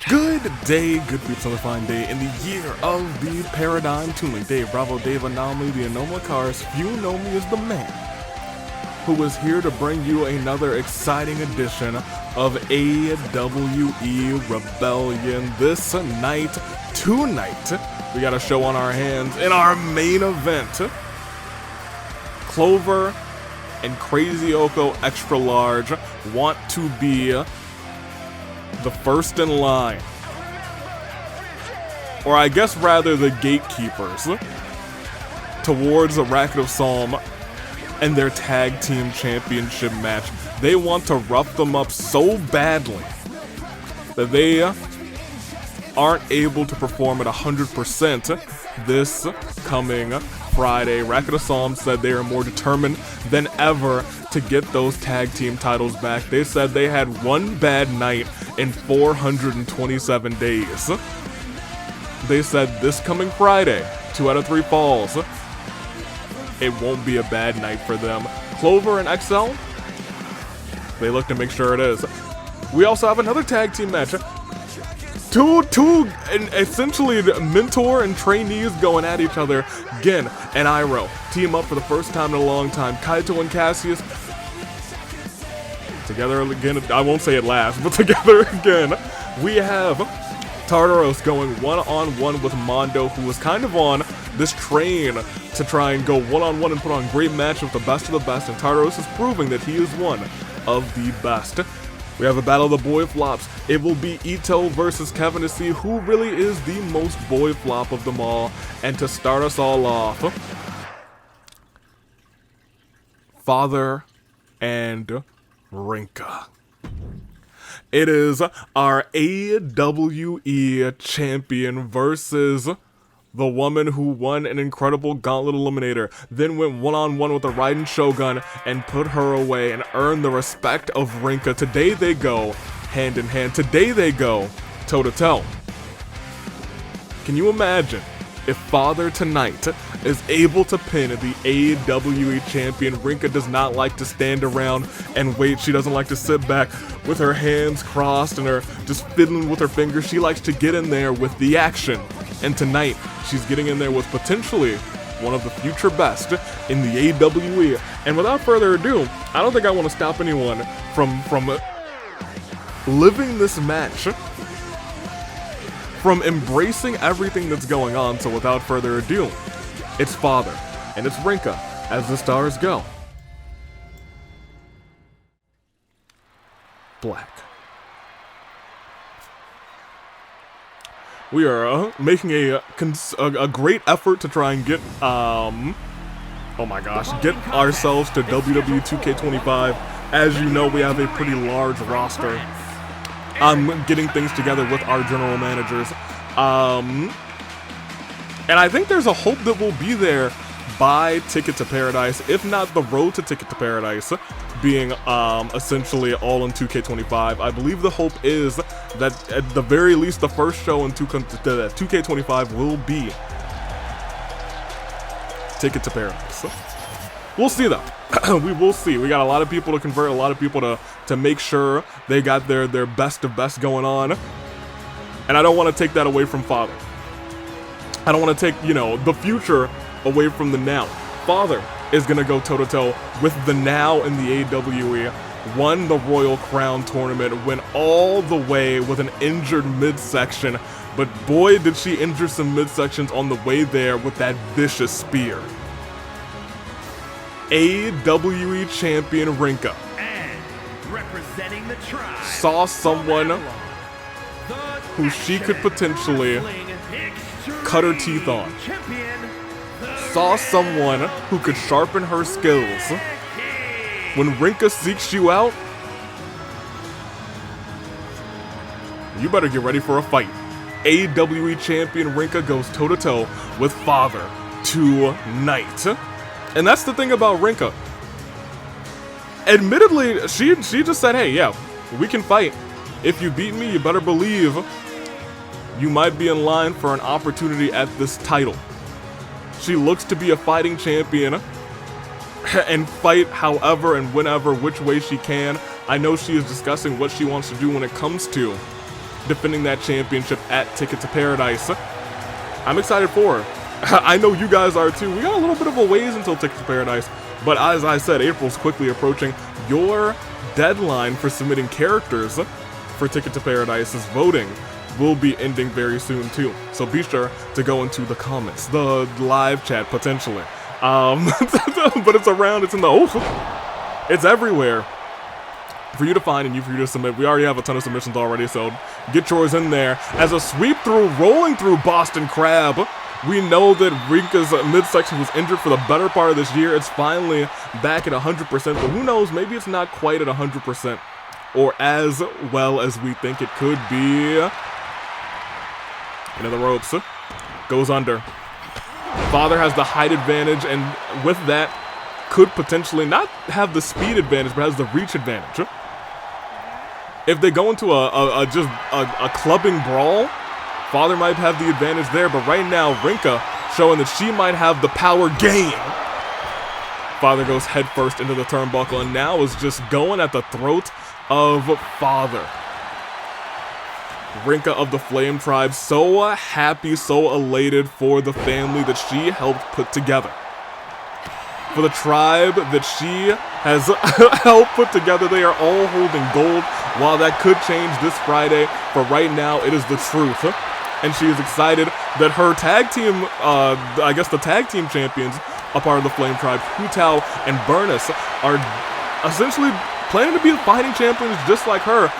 Good day, good peeps, on a fine day in the year of the paradigm tuning. Dave Bravo, Dave Anomaly, the Anomaly Cars. Few know me as the man who is here to bring you another exciting edition of AWE Rebellion. This night, tonight, we got a show on our hands in our main event. Clover and Crazy Hiyoko Extra Large want to be the first in line, or I guess rather the gatekeepers, towards the Racket of Solm and their tag team championship match. They want to rough them up so badly that they aren't able to perform at 100% this coming Friday. Racket of Solm said they are more determined than ever to get those tag team titles back. They said they had one bad night in 427 days. They said this coming Friday, 2 out of 3 falls, it won't be a bad night for them. Clover and XL, they look to make sure it is. We also have another tag team match. Two essentially mentor and trainees going at each other. Gin and Iroh team up for the first time in a long time. Kaito and Cassius together again. I won't say it last, but together again. We have Tartaros going one-on-one with Mondo, who was kind of on this train to try and go one-on-one and put on great match with the best of the best, and Tartaros is proving that he is one of the best. We have a battle of the Boyflops. It will be Itto versus Kevin to see who really is the most Boyflop of them all. And to start us all off, Father and Rinkah. It is our AWE champion versus the woman who won an incredible gauntlet eliminator, then went one-on-one with the Raiden Shogun and put her away and earned the respect of Rinkah. Today they go hand in hand. Today they go toe-to-toe. Can you imagine if Father tonight is able to pin the AWE champion? Rinkah does not like to stand around and wait. She doesn't like to sit back with her hands crossed and her just fiddling with her fingers. She likes to get in there with the action. And tonight, she's getting in there with potentially one of the future best in the AWE. And without further ado, I don't think I want to stop anyone from living this match, from embracing everything that's going on. So without further ado, it's Father and it's Rinkah as the stars go. Black. We are making a great effort to try and get, oh my gosh, get ourselves to WWE 2K25. As you know, we have a pretty large roster. Getting things together with our general managers. And I think there's a hope that we'll be there by Ticket to Paradise, if not the road to Ticket to Paradise, being essentially all in 2K25. I believe the hope is that at the very least the first show in 2K25 will be Ticket to Paradise. We'll see though. We will see. We got a lot of people to convert, a lot of people to make sure they got their best of best going on. And I don't want to take that away from Father. I don't want to take, the future away from the now. Father is going to go toe-to-toe with the now in the AWE, won the Royal Crown tournament, went all the way with an injured midsection, but boy did she injure some midsections on the way there with that vicious spear. AWE champion Rinkah and representing the tribe saw someone who she could potentially cut her teeth on. Saw someone who could sharpen her skills. When Rinkah seeks you out, you better get ready for a fight. AWE champion Rinkah goes toe-to-toe with Father tonight. And that's the thing about Rinkah. Admittedly, she just said, hey, yeah, we can fight. If you beat me, you better believe you might be in line for an opportunity at this title. She looks to be a fighting champion and fight however and whenever, which way she can. I know she is discussing what she wants to do when it comes to defending that championship at Ticket to Paradise. I'm excited for her. I know you guys are too. We got a little bit of a ways until Ticket to Paradise, but as I said, April's quickly approaching. Your deadline for submitting characters for Ticket to Paradise's voting will be ending very soon too. So be sure to go into the comments, the live chat potentially. But it's around, it's in the, it's everywhere for you to find and for you to submit. We already have a ton of submissions already, so get yours in there. As a sweep through, rolling through Boston Crab, we know that Rinkah's midsection was injured for the better part of this year. It's finally back at 100%, but who knows, maybe it's not quite at 100%, or as well as we think it could be. Into the ropes, goes under. Father has the height advantage, and with that, could potentially not have the speed advantage, but has the reach advantage. If they go into a clubbing brawl, Father might have the advantage there, but right now, Rinkah showing that she might have the power game. Father goes headfirst into the turnbuckle, and now is just going at the throat of Father. Rinkah of the Flame Tribe, so happy, so elated for the family that she helped put together. For the tribe that she has helped put together, they are all holding gold. While that could change this Friday, for right now, it is the truth. And she is excited that her tag team, I guess the tag team champions, a part of the Flame Tribe, Hutao and Burnus, are essentially planning to be the fighting champions just like her.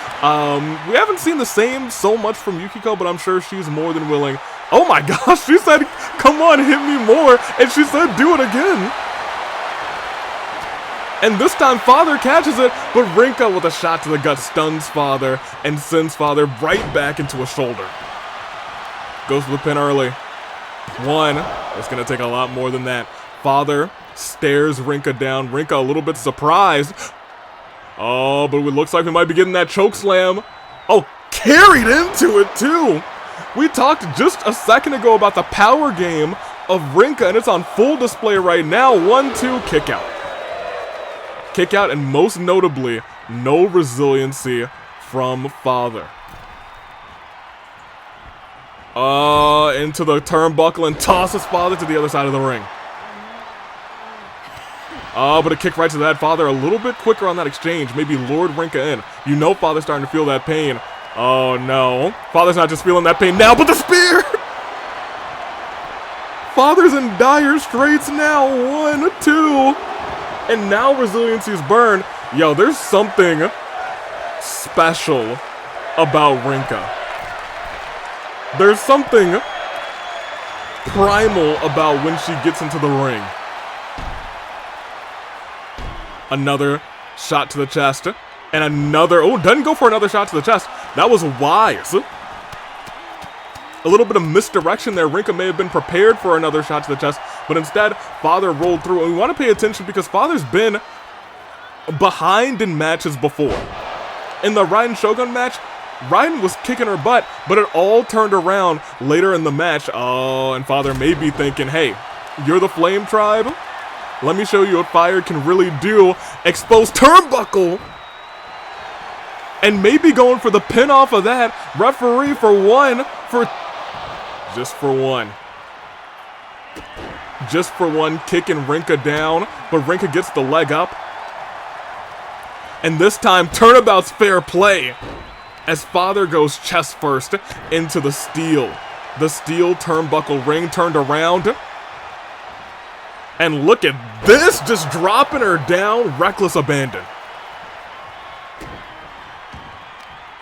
We haven't seen the same so much from Yukiko, but I'm sure she's more than willing. Oh my gosh, she said, come on, hit me more, and she said, do it again. And this time, Father catches it, but Rinkah with a shot to the gut stuns Father and sends Father right back into a shoulder. Goes for the pin early. One. It's going to take a lot more than that. Father stares Rinkah down. Rinkah a little bit surprised. Oh, but it looks like we might be getting that choke slam. Oh, carried into it too. We talked just a second ago about the power game of Rinkah, and it's on full display right now. 1-2, kick out. Kick out, and most notably, no resiliency from Father. Into the turnbuckle and tosses Father to the other side of the ring. But a kick right to that. Father a little bit quicker on that exchange. Maybe lured Rinkah in. You know Father's starting to feel that pain. Oh no. Father's not just feeling that pain now, but the spear! Father's in dire straits now. 1, 2. And now resiliency's burned. Yo, there's something special about Rinkah. There's something primal about when she gets into the ring. Another shot to the chest. And another, oh, doesn't go for another shot to the chest. That was wise. A little bit of misdirection there. Rinkah may have been prepared for another shot to the chest, but instead, Father rolled through. And we want to pay attention because Father's been behind in matches before. In the Raiden Shogun match, Raiden was kicking her butt, but it all turned around later in the match. Oh, and Father may be thinking, hey, you're the Flame Tribe? Let me show you what fire can really do. Exposed turnbuckle. And maybe going for the pin off of that. Referee for one. Just for one. Just for one, kicking Rinkah down. But Rinkah gets the leg up. And this time, turnabout's fair play. As Father goes chest first into the steel. The steel turnbuckle ring turned around. And look at this, just dropping her down, reckless abandon.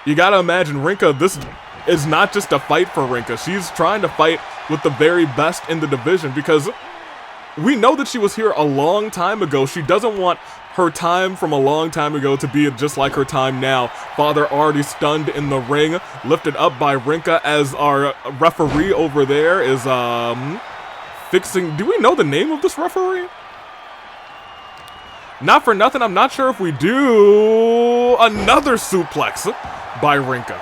You gotta imagine Rinkah, this is not just a fight for Rinkah. She's trying to fight with the very best in the division because we know that she was here a long time ago. She doesn't want her time from a long time ago to be just like her time now. Father already stunned in the ring, lifted up by Rinkah as our referee over there is, fixing. Do we know the name of this referee? Not for nothing, I'm not sure if we do. Another suplex by Rinkah.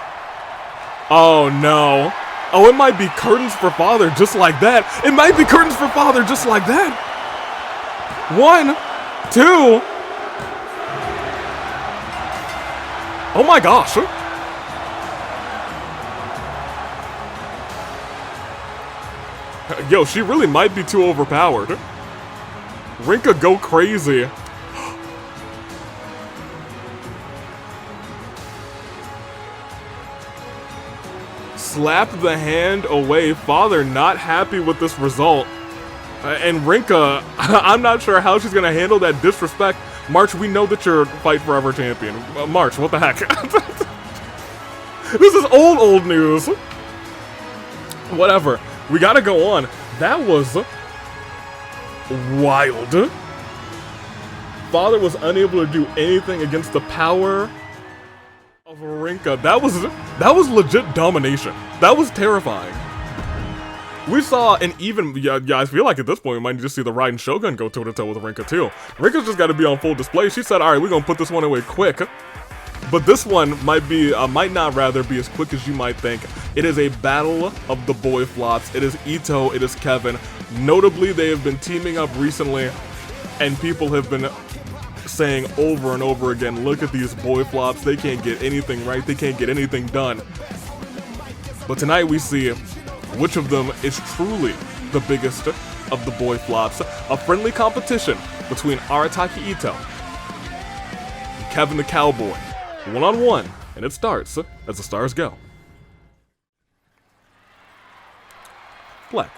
Oh no. Oh, it might be curtains for Father just like that. It might be curtains for Father just like that. 1, 2. Oh my gosh. Yo, she really might be too overpowered. Rinkah go crazy. Slap the hand away. Father not happy with this result. And Rinkah, I'm not sure how she's going to handle that disrespect. March, we know that you're Fight Forever champion. March, what the heck? This is old news. Whatever. We gotta go on. That was wild. Father was unable to do anything against the power of Rinkah. That was legit domination. That was terrifying. We saw an even, yeah, I feel like at this point we might just see the Raiden Shogun go toe-to-toe with Rinkah too. Rinkah's just got to be on full display. She said, alright, we're gonna put this one away quick. But this one might not rather be as quick as you might think. It is a battle of the Boyflops. It is Itto, it is Kevin. Notably, they have been teaming up recently, and people have been saying over and over again, look at these Boyflops, they can't get anything right, they can't get anything done. But tonight we see which of them is truly the biggest of the Boyflops. A friendly competition between Arataki Itto and Kevin the Cowboy. One-on-one, and it starts as the stars go. Black.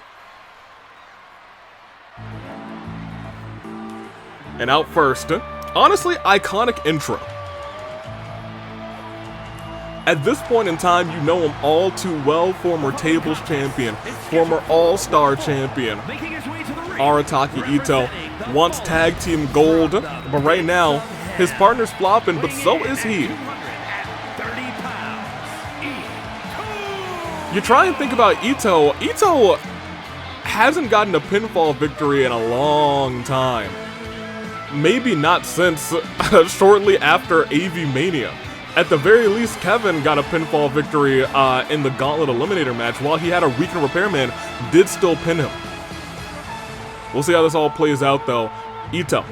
And out first, honestly, iconic intro. At this point in time, you know him all too well, former tables champion, former all-star champion. Arataki Itto wants tag team gold, but right now, his partner's flopping, but so is he. You try and think about Itto. Itto hasn't gotten a pinfall victory in a long time. Maybe not since shortly after AV Mania. At the very least, Kevin got a pinfall victory in the Gauntlet Eliminator match, while he had a weakened repairman, did still pin him. We'll see how this all plays out though. Itto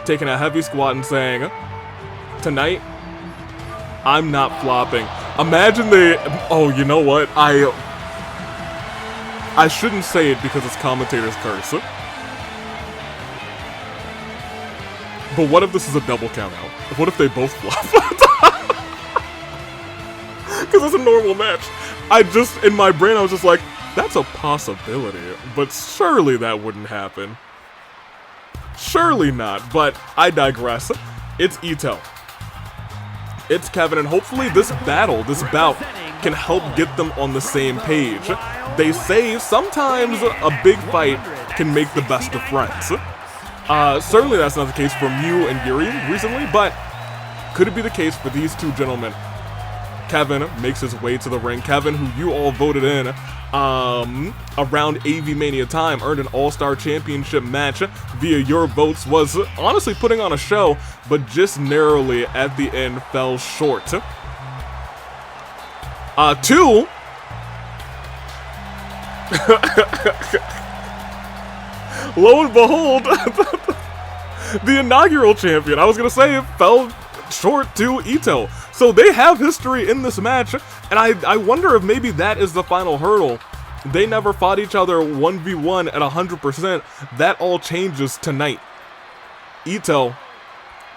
taking a heavy squat and saying, tonight, I'm not flopping. Imagine oh, you know what? I shouldn't say it because it's commentator's curse. But what if this is a double count out? What if they both flop? Because it's a normal match. In my brain, I was just like, that's a possibility, but surely that wouldn't happen. Surely not, but I digress. It's Itto. It's Kevin, and hopefully this bout, can help get them on the same page. They say sometimes a big fight can make the best of friends. Certainly that's not the case for Mew and Yuri recently, but could it be the case for these two gentlemen? Kevin makes his way to the ring. Kevin, who you all voted in around AV Mania time, earned an All-Star Championship match via your votes, was honestly putting on a show, but just narrowly at the end fell short. Two. Lo and behold, the inaugural champion, I was gonna say, it fell short to Itto. So they have history in this match, and I wonder if maybe that is the final hurdle. They never fought each other 1v1 at 100%. That all changes tonight. Itto,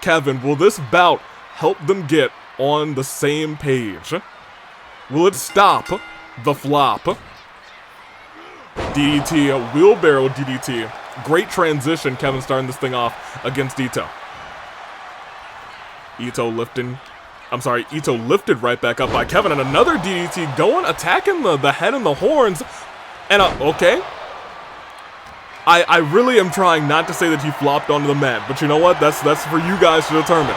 Kevin, will this bout help them get on the same page? Will it stop the flop? DDT, wheelbarrow DDT. Great transition, Kevin starting this thing off against Itto. Itto lifted right back up by Kevin, and another DDT going, attacking the head and the horns. And okay. I really am trying not to say that he flopped onto the mat, but you know what? That's for you guys to determine.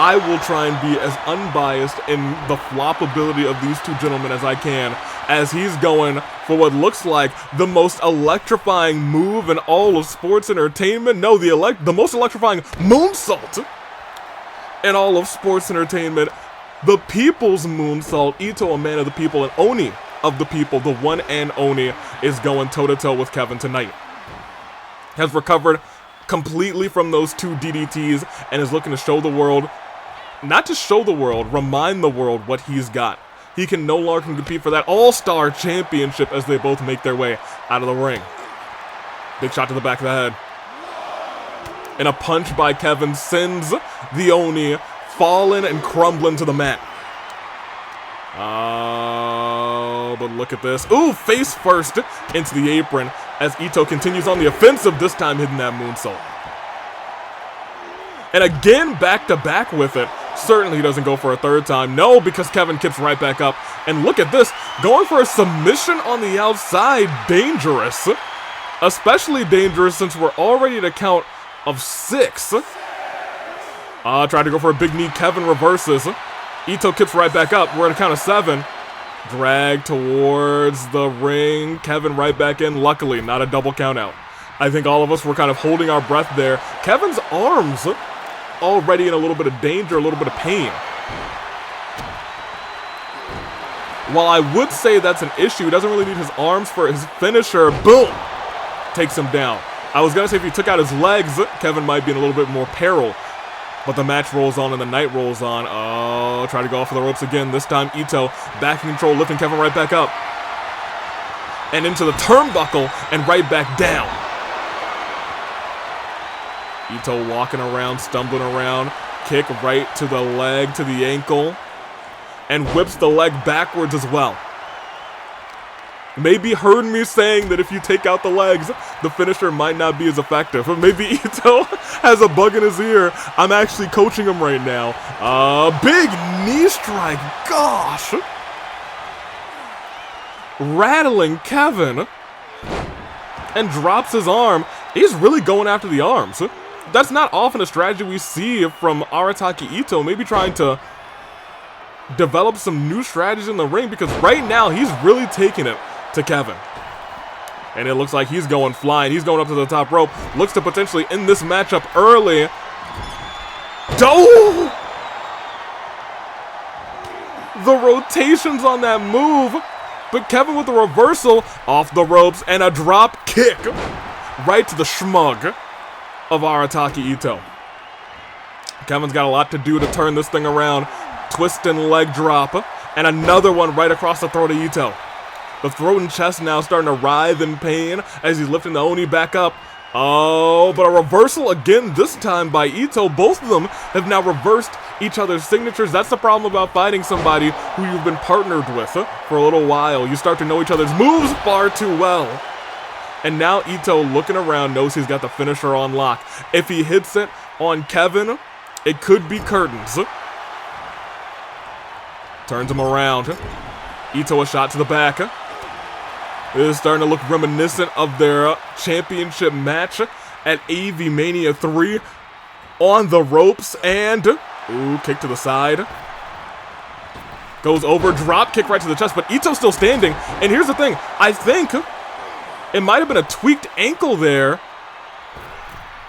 I will try and be as unbiased in the floppability of these two gentlemen as I can, as he's going for what looks like the most electrifying move in all of sports entertainment. No, the most electrifying moonsault in all of sports entertainment. The people's moonsault. Itto, a man of the people, and Oni of the people, the one and Oni, is going toe-to-toe with Kevin tonight. Has recovered completely from those two DDTs and is looking to show the world, not just show the world, remind the world what he's got. he can no longer compete for that All-Star Championship as they both make their way out of the ring. Big shot to the back of the head. And a punch by Kevin sends the Oni falling and crumbling to the mat. Oh, but look at this. Ooh, face first into the apron as Itto continues on the offensive, this time hitting that moonsault. And again, back to back with it. Certainly he doesn't go for a third time. No, because Kevin kicks right back up. And look at this, going for a submission on the outside. Dangerous. Especially dangerous since we're already at a count of 6. Tried to go for a big knee. Kevin reverses. Itto kicks right back up. We're at a count of 7. Drag towards the ring. Kevin right back in. Luckily, not a double count out. I think all of us were kind of holding our breath there. Kevin's arms already in a little bit of danger, a little bit of pain. While I would say that's an issue, he doesn't really need his arms for his finisher. Boom! Takes him down. I was going to say if he took out his legs, Kevin might be in a little bit more peril. But the match rolls on and the night rolls on. Oh, try to go off of the ropes again. This time Itto back in control, lifting Kevin right back up. And into the turnbuckle and right back down. Itto walking around, stumbling around. Kick right to the leg, to the ankle. And whips the leg backwards as well. Maybe heard me saying that if you take out the legs, the finisher might not be as effective. But maybe Itto has a bug in his ear. I'm actually coaching him right now. Big knee strike. Gosh. Rattling Kevin. And drops his arm. He's really going after the arms. That's not often a strategy we see from Arataki Itto. Maybe trying to develop some new strategies in the ring, because right now he's really taking it to Kevin. And it looks like he's going flying. He's going up to the top rope. Looks to potentially end this matchup early. Oh! The rotations on that move. But Kevin with the reversal off the ropes and a drop kick right to the schmug of Arataki Itto. Kevin's got a lot to do to turn this thing around. Twist and leg drop. And another one right across the throat of Itto. The throat and chest now starting to writhe in pain as he's lifting the Oni back up. Oh, but a reversal again, this time by Itto. Both of them have now reversed each other's signatures. That's the problem about fighting somebody who you've been partnered with for a little while. You start to know each other's moves far too well. And now Itto, looking around, knows he's got the finisher on lock. If he hits it on Kevin, it could be curtains. Turns him around. Itto a shot to the back. This is starting to look reminiscent of their championship match at AV Mania 3. On the ropes and... Ooh, kick to the side. Goes over, drop kick right to the chest, but Itto's still standing. And here's the thing, I think it might have been a tweaked ankle there.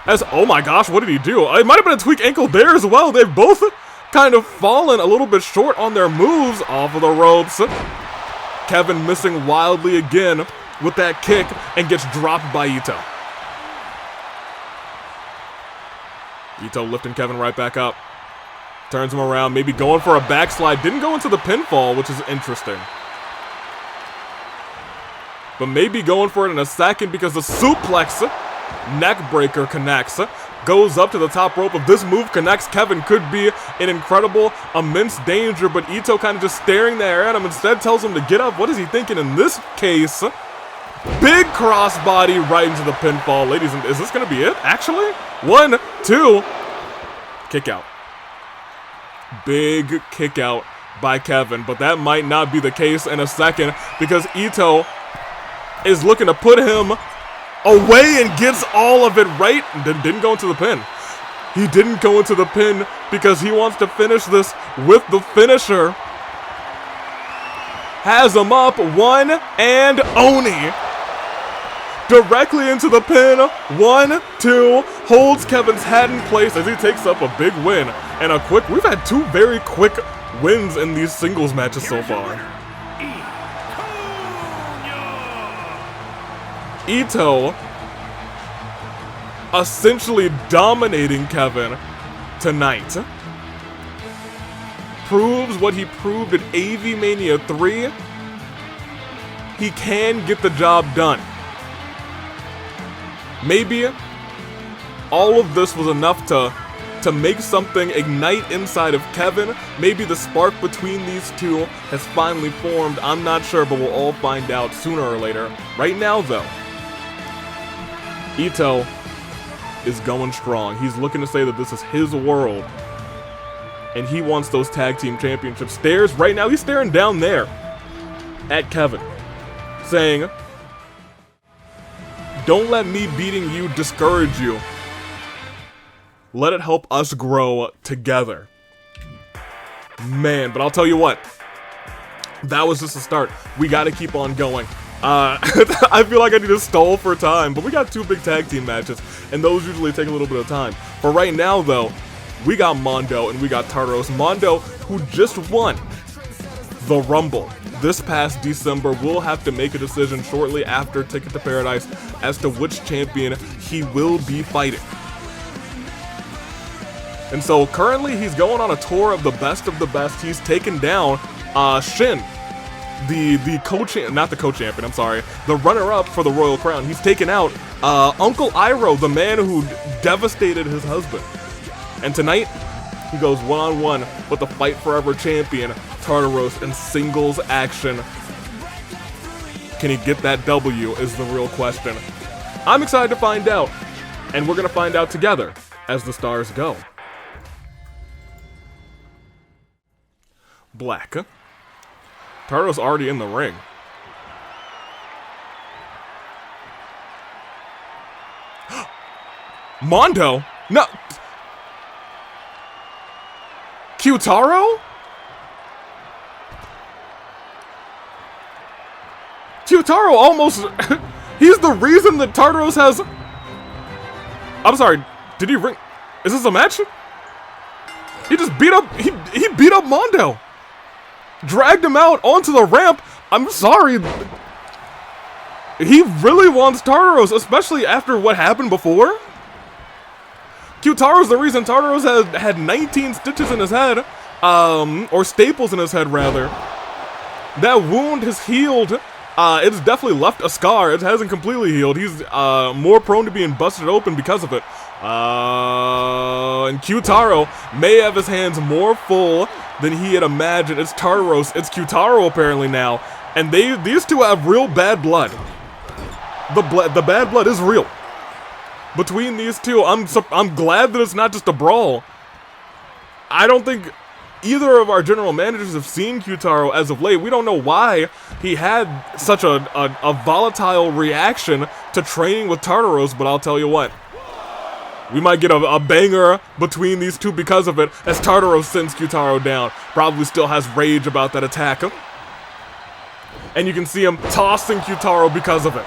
As, oh my gosh, what did he do? It might have been a tweaked ankle there as well. They've both kind of fallen a little bit short on their moves off of the ropes. Kevin missing wildly again with that kick and gets dropped by Itto. Itto lifting Kevin right back up. Turns him around, maybe going for a backslide. Didn't go into the pinfall, which is interesting. But maybe going for it in a second because the suplex neck breaker connects. Goes up to the top rope. If this move connects, Kevin could be in incredible, immense danger, but Itto kind of just staring there at him, instead tells him to get up. What is he thinking in this case? Big crossbody right into the pinfall. Ladies and is this going to be it, actually? 1, 2. Kick out. Big kick out by Kevin, but that might not be the case in a second because Itto is looking to put him away and gets all of it right. Didn't go into the pin. He didn't go into the pin because he wants to finish this with the finisher. Has him up, 1 and Oni. Directly into the pin, 1, 2. Holds Kevin's head in place as he takes up a big win. And a quick, we've had 2 very quick wins in these singles matches so far. Itto essentially dominating Kevin tonight. Proves proves what he proved at AV Mania 3. He can get the job done. Maybe all of this was enough to make something ignite inside of Kevin. Maybe the spark between these two has finally formed. I'm not sure, but we'll all find out sooner or later. Right now, though, Itto is going strong. He's looking to say that this is his world, and he wants those tag team championships. Right now, he's staring down there at Kevin, saying, "Don't let me beating you discourage you. Let it help us grow together." Man, but I'll tell you what, that was just a start. We gotta keep on going. I feel like I need to stall for time, but we got 2 big tag team matches, and those usually take a little bit of time. For right now, though, we got Mondo and we got Tartaros. Mondo, who just won the Rumble this past December, will have to make a decision shortly after Ticket to Paradise as to which champion he will be fighting. And so currently he's going on a tour of the best. He's taken down Shin, the co-champion, not the co-champion, I'm sorry, the runner-up for the Royal Crown. He's taken out Uncle Iroh, the man who devastated his husband. And tonight, he goes one-on-one with the Fight Forever champion, Tartaros, in singles action. Can he get that W is the real question. I'm excited to find out, and we're going to find out together as the stars go. Black. Tartaros already in the ring. Mondo? No. Kyutaro? Kyutaro almost... He's the reason that Tartaros has... I'm sorry, did he ring... Is this a match? He just beat up... He beat up Mondo. Dragged him out onto the ramp. I'm sorry. He really wants Tartaros, especially after what happened before. Kyutaro's the reason Tartaros had 19 stitches in his head. Or staples in his head, rather. That wound has healed. It's definitely left a scar. It hasn't completely healed. He's more prone to being busted open because of it. And Kyutaro may have his hands more full than he had imagined. It's Tartaros. It's Kyutaro apparently now. And these two have real bad blood. The bad blood is real. Between these two, I'm glad that it's not just a brawl. I don't think either of our general managers have seen Kyutaro as of late. We don't know why he had such a volatile reaction to training with Tartaros, but I'll tell you what. We might get a banger between these two because of it, as Tartaros sends Kyutaro down. Probably still has rage about that attack. And you can see him tossing Kyutaro because of it.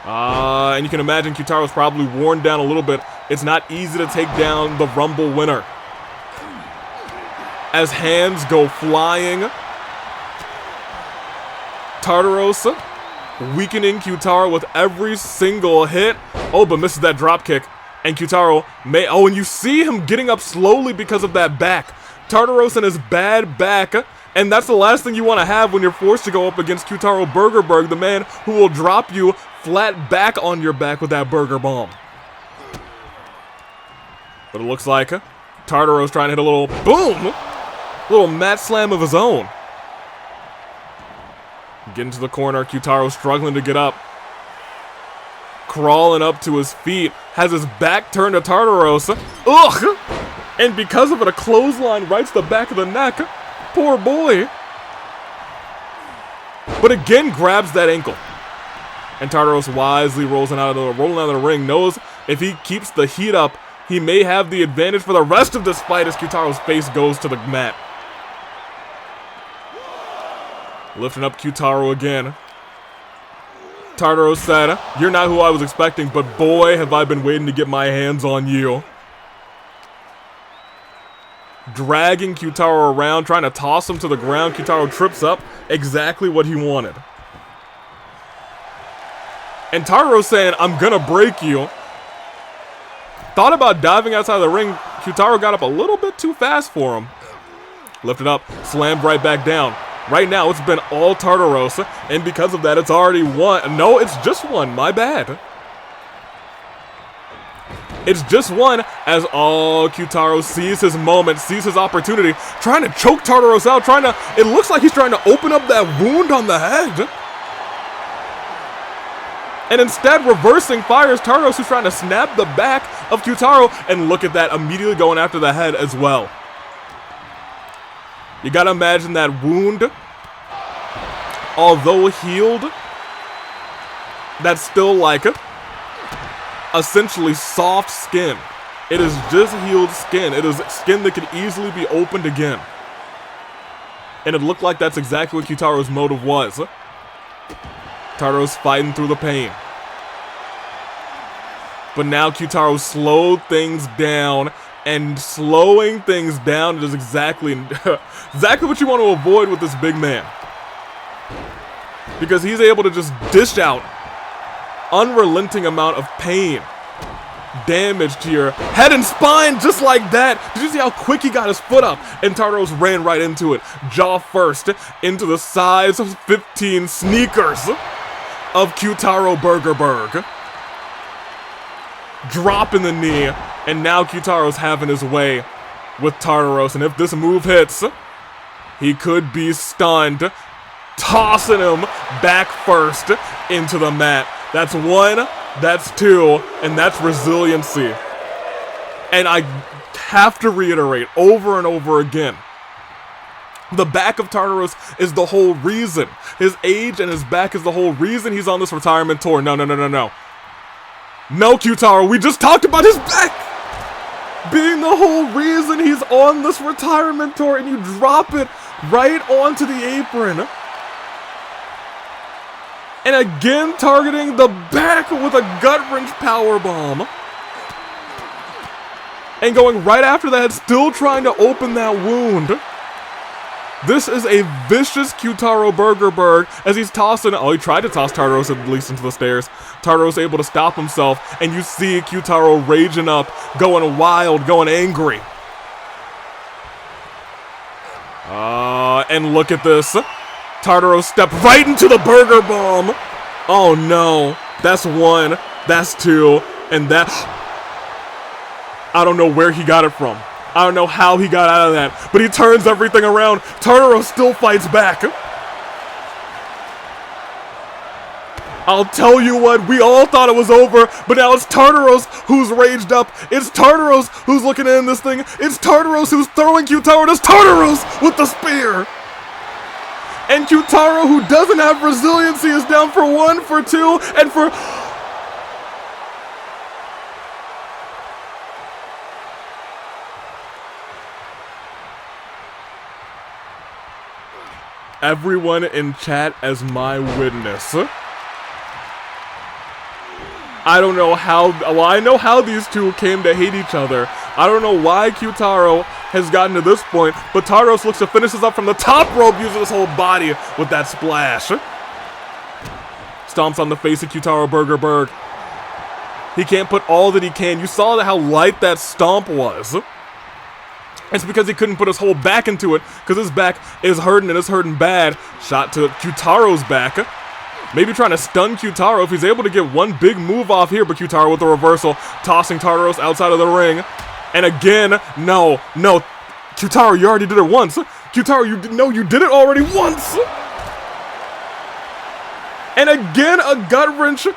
And you can imagine Kyutaro's probably worn down a little bit. It's not easy to take down the Rumble winner. As hands go flying, Tartaros weakening Kyutaro with every single hit. Oh, but misses that drop kick. And Kyutaro may... Oh, and you see him getting up slowly because of that back. Tartaros and his bad back. And that's the last thing you want to have when you're forced to go up against Kyutaro Burgerberg, the man who will drop you flat back on your back with that burger bomb. But it looks like Tartaros trying to hit a little boom. A little mat slam of his own. Getting to the corner, Kyutaro struggling to get up. Crawling up to his feet, has his back turned to Tartaros. Ugh! And because of it, a clothesline right to the back of the neck. Poor boy. But again grabs that ankle. And Tartaros wisely rolling out of the ring, knows if he keeps the heat up, he may have the advantage for the rest of this fight as Kyutaro's face goes to the mat. Lifting up Kyutaro again. Tartaros said, "You're not who I was expecting, but boy, have I been waiting to get my hands on you." Dragging Kyutaro around, trying to toss him to the ground. Kyutaro trips up, exactly what he wanted. And Tartaros saying, "I'm gonna break you." Thought about diving outside the ring. Kyutaro got up a little bit too fast for him. Lifted up, slammed right back down. Right now, it's been all Tartaros, and because of that, it's already one. No, it's just one. My bad. It's just one as Q-Taro sees his moment, sees his opportunity, trying to choke Tartaros out, it looks like he's trying to open up that wound on the head. And instead, reversing fires Tartaros, who's trying to snap the back of Q-Taro, and look at that, immediately going after the head as well. You gotta imagine that wound, although healed, that's still like essentially soft skin. It is just healed skin. It is skin that could easily be opened again. And it looked like that's exactly what Q-Taro's motive was. Tartaros fighting through the pain. But now Q-Taro slowed things down, and slowing things down is exactly what you want to avoid with this big man. Because he's able to just dish out unrelenting amount of pain, damage to your head and spine just like that. Did you see how quick he got his foot up? And Tartaros ran right into it, jaw first, into the size of 15 sneakers of Q-Taro Burgerberg. Dropping the knee, and now Q-Taro's having his way with Tartaros, and if this move hits, he could be stunned, tossing him back first into the mat. That's one, that's two, and that's resiliency. And I have to reiterate over and over again, the back of Tartaros is the whole reason. His age and his back is the whole reason he's on this retirement tour. No. No, Q-Taro, we just talked about his back being the whole reason he's on this retirement tour, and you drop it right onto the apron. And again, targeting the back with a gut-wrench powerbomb. And going right after that, still trying to open that wound. This is a vicious Q-Taro Burgerberg as he's tossing. Oh, he tried to toss Tartaros at least into the stairs. Tartaros able to stop himself, and you see Q-Taro raging up, going wild, going angry. And look at this. Tartaros stepped right into the Burger Bomb. Oh no. That's one. That's two. And that. I don't know where he got it from. I don't know how he got out of that, but he turns everything around. Tartaros still fights back. I'll tell you what, we all thought it was over, but now it's Tartaros who's raged up. It's Tartaros who's looking in this thing. It's Tartaros who's throwing Q-Taro. It's Tartaros with the spear. And Q-Taro, who doesn't have resiliency, is down for one, for two, and for... Everyone in chat as my witness. I don't know how, well, I know how these two came to hate each other. I don't know why Q-Taro has gotten to this point, but Tartaros looks to finish this up from the top rope using his whole body with that splash. Stomps on the face of Q-Taro Burgerberg. He can't put all that he can. You saw how light that stomp was. It's because he couldn't put his whole back into it, because his back is hurting, and it's hurting bad. Shot to Q-Taro's back. Maybe trying to stun Q-Taro if he's able to get one big move off here, but Q-Taro with the reversal, tossing Tartaros outside of the ring. And again, no. Q-Taro, you already did it once. Q-Taro, you did it already once. And again, a gut-wrench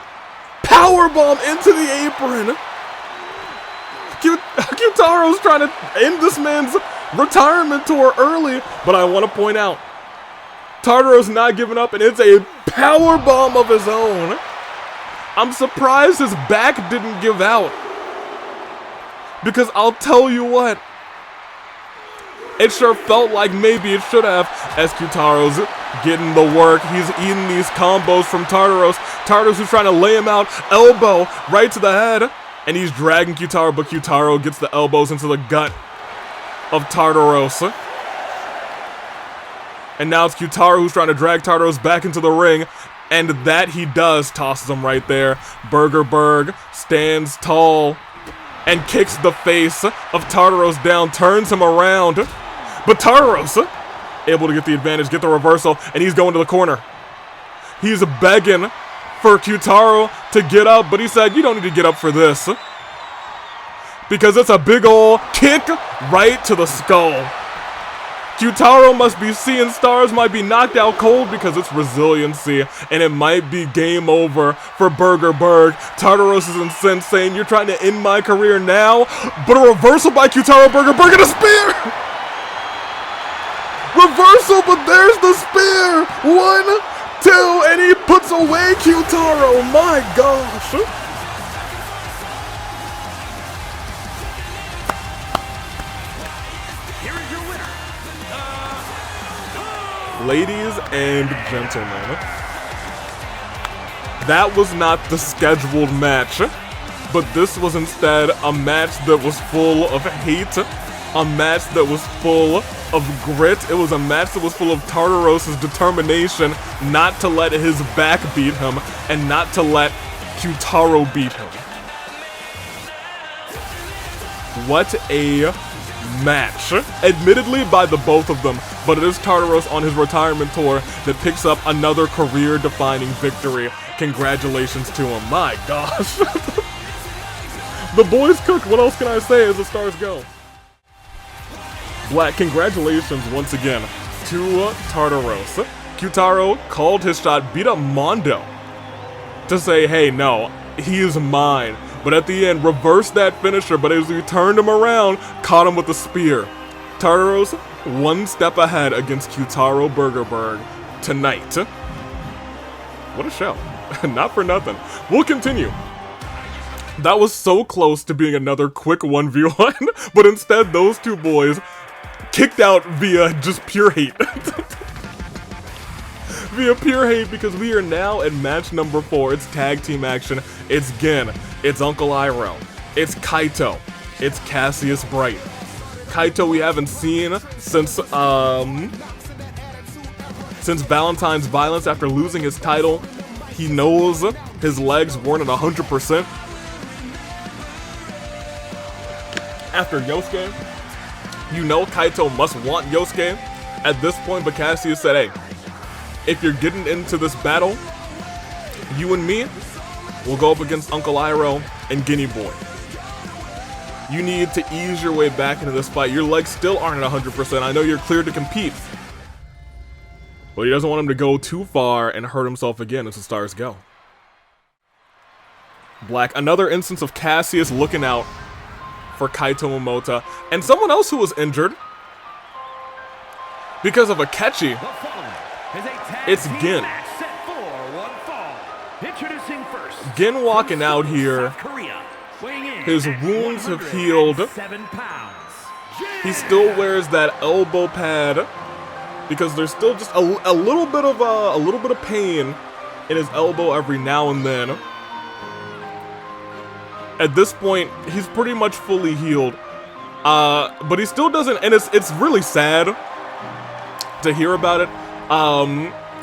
powerbomb into the apron. Q-Taro's trying to end this man's retirement tour early, but I want to point out, Tartaros not giving up, and it's a powerbomb of his own. I'm surprised his back didn't give out, because I'll tell you what, it sure felt like maybe it should have, as Q-Taro's getting the work. He's eating these combos from Tartaros. Tartaros who's trying to lay him out, elbow right to the head. And he's dragging Q-Taro, but Q-Taro gets the elbows into the gut of Tartaros. And now it's Q-Taro who's trying to drag Tartaros back into the ring. And that he does, tosses him right there. Burgerberg stands tall and kicks the face of Tartaros down, turns him around. But Tartaros able to get the advantage, get the reversal, and he's going to the corner. He's begging for Kyutaro to get up, but he said, you don't need to get up for this. Because it's a big ol' kick right to the skull. Kyutaro must be seeing stars, might be knocked out cold because it's resiliency, and it might be game over for Burger Berg. Tartaros is incensed, saying, you're trying to end my career now? But a reversal by Kyutaro, Burger Berg, and a spear! Reversal, but there's the spear! 1, 2, and he puts away Kyutaro, my gosh! Ladies and gentlemen, that was not the scheduled match, but this was instead a match that was full of hate, a match that was full of grit. It was a match that was full of Tartaros' determination not to let his back beat him and not to let Kyutaro beat him. What a match. Admittedly by the both of them, but it is Tartaros on his retirement tour that picks up another career-defining victory. Congratulations to him. My gosh. The boys cooked. What else can I say as the stars go? Black, congratulations once again to Tartaros. Kyutaro called his shot, beat up Mondo to say, hey, no, he is mine. But at the end, reversed that finisher, but as he turned him around, caught him with the spear. Tartaros one step ahead against Kyutaro Burgerberg tonight. What a show. Not for nothing. We'll continue. That was so close to being another quick 1v1, but instead those two boys kicked out via just pure hate. Via pure hate, because we are now at match number 4. It's tag team action. It's Gin. It's Uncle Iroh. It's Kaito. It's Cassius Bright. Kaito we haven't seen since Valentine's Violence after losing his title. He knows his legs weren't at 100%. After Yosuke, you know Kaito must want Yosuke at this point, but Cassius said, hey, if you're getting into this battle, you and me will go up against Uncle Iroh and Guinea Boy. You need to ease your way back into this fight. Your legs still aren't at 100%. I know you're cleared to compete. But he doesn't want him to go too far and hurt himself again as the stars go. Black, another instance of Cassius looking out for Kaito Momota. And someone else who was injured because of a catchy. It's Gin. Gin walking out here. His wounds have healed. He still wears that elbow pad because there's still just a little bit of pain in his elbow every now and then. At this point, he's pretty much fully healed, but he still doesn't. And it's really sad to hear about it.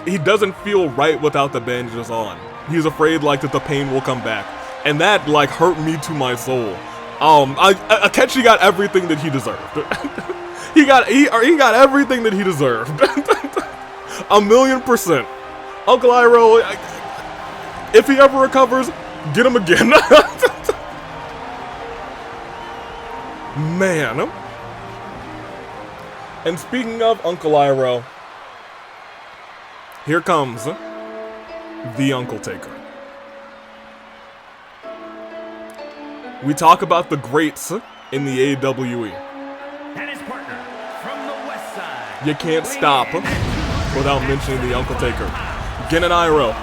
He doesn't feel right without the bandages on. He's afraid like that the pain will come back, and that like hurt me to my soul. Akechi got everything that he deserved. he got everything that he deserved. 1,000,000%. Uncle Iroh, if he ever recovers, get him again. Man. And speaking of Uncle Iroh, here comes the Uncle Taker. We talk about the greats in the AWE. And his partner from the west side. You can't stop without mentioning the Uncle Taker. Gin and Iroh,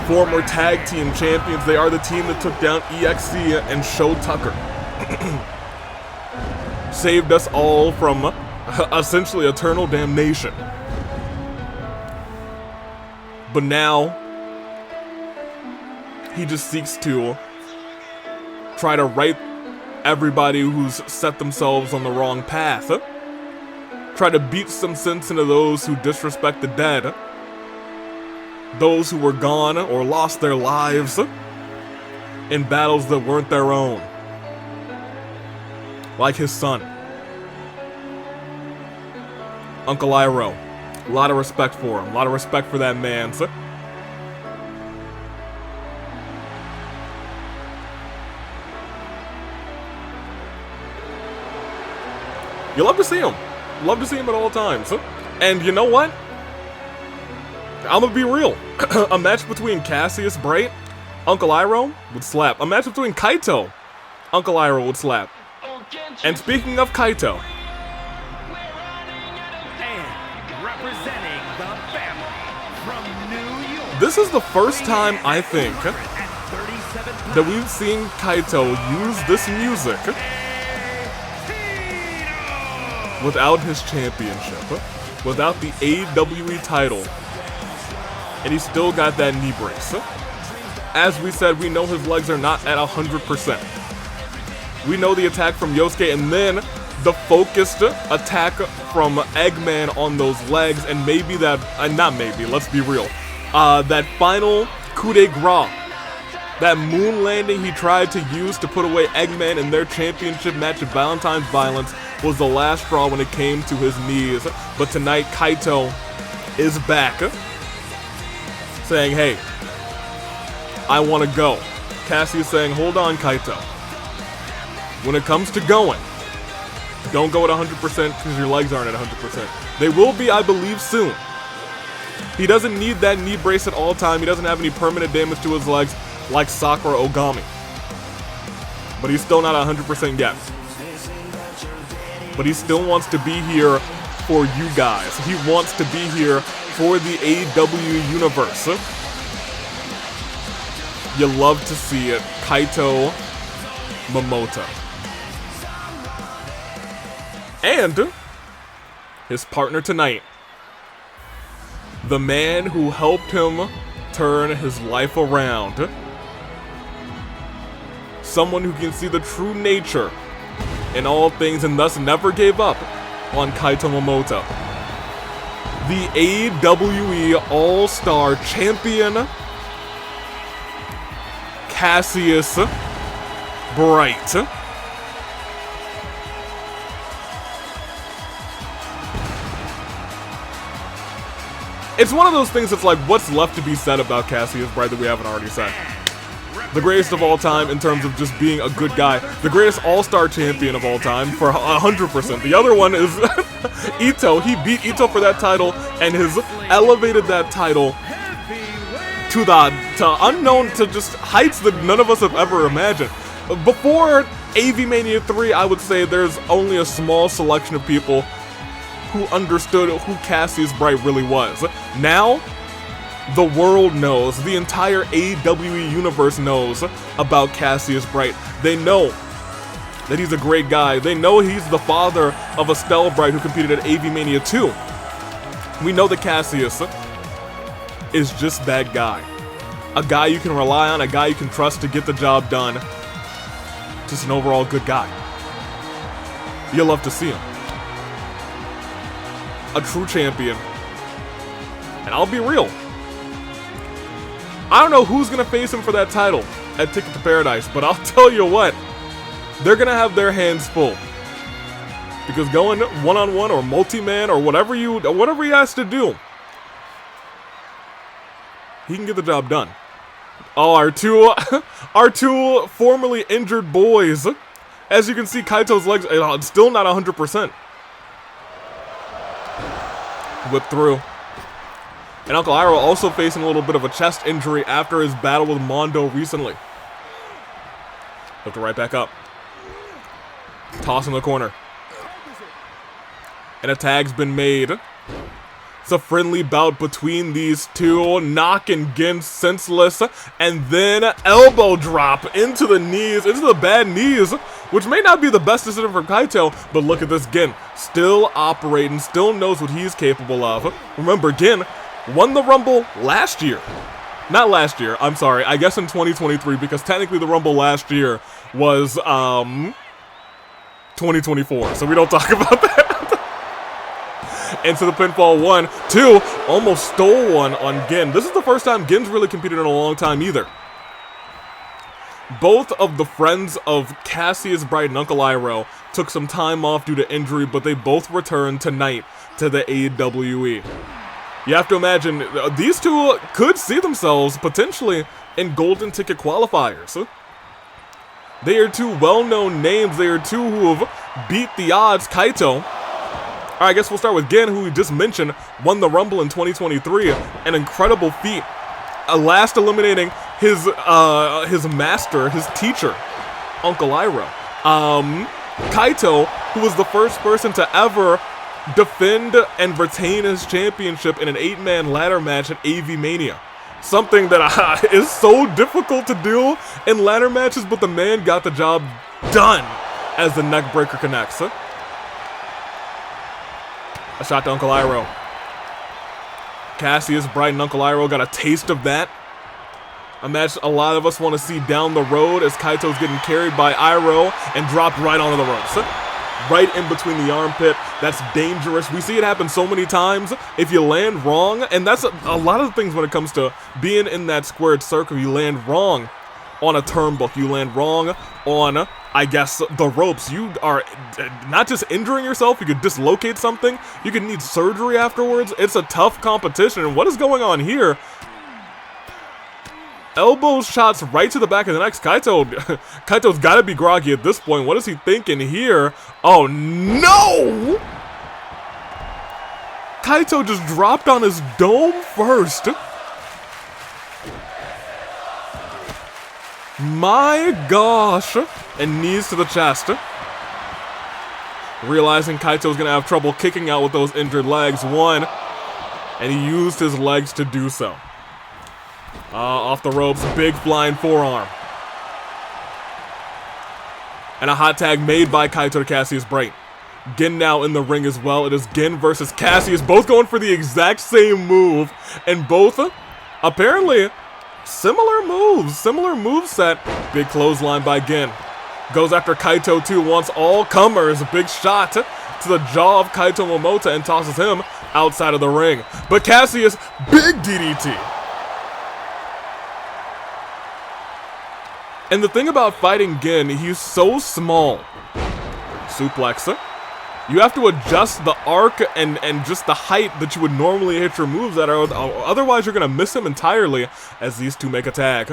former tag team champions. They are the team that took down EXE and Sho Tucker. Saved us all from essentially eternal damnation. But now, he just seeks to try to right everybody who's set themselves on the wrong path. Try to beat some sense into those who disrespect the dead. Those who were gone or lost their lives in battles that weren't their own. Like his son. Uncle Iroh. A lot of respect for him. A lot of respect for that man, sir. You love to see him. Love to see him at all times. And you know what? I'm gonna be real. A match between Cassius, Bright, Uncle Iroh would slap. A match between Kaito, Uncle Iroh would slap. And speaking of Kaito, this is the first time, I think, that we've seen Kaito use this music without his championship, without the AWE title, and he's still got that knee brace. As we said, we know his legs are not at 100%. We know the attack from Yosuke, and then the focused attack from Eggman on those legs, and maybe that, not maybe, let's be real, that final coup de grace, that moon landing he tried to use to put away Eggman in their championship match at Valentine's Violence was the last straw when it came to his knees. But tonight, Kaito is back, saying, hey, I want to go. Cassius saying, hold on, Kaito. When it comes to going, don't go at 100% because your legs aren't at 100%. They will be, I believe, soon. He doesn't need that knee brace at all time. He doesn't have any permanent damage to his legs like Sakura Ogami. But he's still not 100% yet. But he still wants to be here for you guys. He wants to be here for the AW universe. You love to see it. Kaito Momota. And his partner tonight. The man who helped him turn his life around. Someone who can see the true nature in all things and thus never gave up on Kaito Momota. The AWE All-Star Champion, Cassius Bright. It's one of those things that's like, what's left to be said about Cassius Bright that we haven't already said? The greatest of all time in terms of just being a good guy. The greatest all-star champion of all time for 100%. The other one is Itto. He beat Itto for that title and has elevated that title to unknown, to just heights that none of us have ever imagined. Before AV Mania 3, I would say there's only a small selection of people who understood who Cassius Bright really was. Now, the world knows, the entire AWE universe knows about Cassius Bright. They know that he's a great guy. They know he's the father of Estelle Bright, who competed at AV Mania 2. We know that Cassius is just that guy. A guy you can rely on, a guy you can trust to get the job done. Just an overall good guy. You'll love to see him. A true champion. And I'll be real, I don't know who's gonna face him for that title at Ticket to Paradise, but I'll tell you what, they're gonna have their hands full. Because going one-on-one or multi-man or whatever he has to do, he can get the job done. Oh, our two formerly injured boys. As you can see, Kaito's legs still not 100%. Whip through. And Uncle Iroh also facing a little bit of a chest injury after his battle with Mondo recently. Lift it right back up. Toss in the corner. And a tag's been made. It's a friendly bout between these two, knocking Gin senseless, and then elbow drop into the knees, into the bad knees, which may not be the best decision for Kaito, but look at this, Gin, still operating, still knows what he's capable of. Remember, Gin won the Rumble last year. Not last year, I'm sorry, I guess in 2023, because technically the Rumble last year was, 2024, so we don't talk about that. Into the pinfall, 1, 2, almost stole one on Gin. This is the first time Gin's really competed in a long time either. Both of the friends of Cassius Bright and Uncle Iroh took some time off due to injury, but they both returned tonight to the AWE. You have to imagine, these two could see themselves potentially in golden ticket qualifiers. They are two well-known names. They are two who have beat the odds. Kaito, I guess we'll start with Gin, who we just mentioned, won the Rumble in 2023. An incredible feat. Last eliminating his master, his teacher, Uncle Iroh. Kaito, who was the first person to ever defend and retain his championship in an 8-man ladder match at AV Mania. Something that is so difficult to do in ladder matches, but the man got the job done as the neck breaker connects. A shot to Uncle Iroh. Cassius, Bright, and Uncle Iroh got a taste of that. A match a lot of us want to see down the road as Kaito's getting carried by Iroh and dropped right onto the ropes. Right in between the armpit. That's dangerous. We see it happen so many times. If you land wrong, and that's a lot of the things when it comes to being in that squared circle, you land wrong on a turnbuckle. You land wrong on, I guess, the ropes. You are not just injuring yourself, you could dislocate something. You could need surgery afterwards. It's a tough competition. And what is going on here? Elbow shots right to the back of the neck. Kaito's got to be groggy at this point. What is he thinking here? Oh, no! Kaito just dropped on his dome first. My gosh. And knees to the chest. Realizing Kaito's going to have trouble kicking out with those injured legs. One. And he used his legs to do so. Off the ropes, big flying forearm. And a hot tag made by Kaito to Cassius Bright. Gin now in the ring as well. It is Gin versus Cassius, both going for the exact same move. And both, apparently, similar moveset. Big clothesline by Gin. Goes after Kaito too, wants all comers. Big shot to the jaw of Kaito Momota and tosses him outside of the ring. But Cassius, big DDT. And the thing about fighting Gin, he's so small. Suplex. You have to adjust the arc and just the height that you would normally hit your moves at, otherwise you're going to miss him entirely as these two make a tag.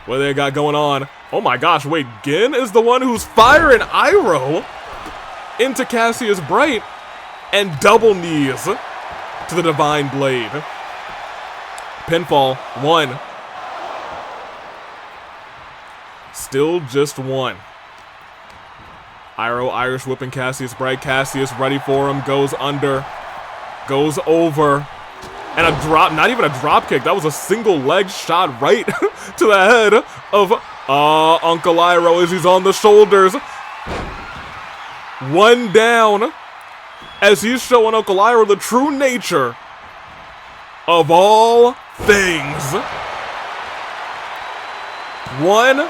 What do they got going on? Oh my gosh, wait, Gin is the one who's firing Iroh into Cassius Bright and double knees to the Divine Blade. Pinfall, 1. Still just 1. Iroh Irish whipping Cassius Bright. Cassius ready for him. Goes under. Goes over. And a drop. Not even a drop kick. That was a single leg shot right to the head of Uncle Iroh as he's on the shoulders. 1 down as he's showing Uncle Iroh the true nature of all things. 1,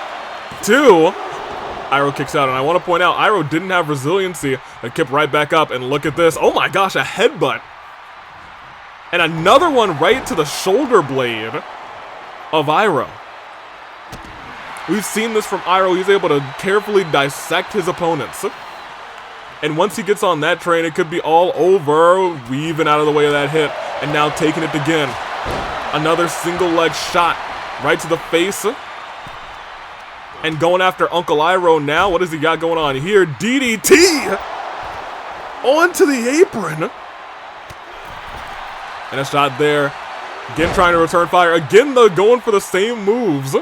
2. Iroh kicks out, and I want to point out, Iroh didn't have resiliency. It kept right back up, and look at this. Oh my gosh, a headbutt. And another one right to the shoulder blade of Iroh. We've seen this from Iroh. He's able to carefully dissect his opponents. And once he gets on that train, it could be all over. Weaving out of the way of that hit, and now taking it again. Another single leg shot right to the face. And going after Uncle Iroh now. What does he got going on here? DDT! Onto the apron. And a shot there. Again trying to return fire. Again, though, going for the same moves.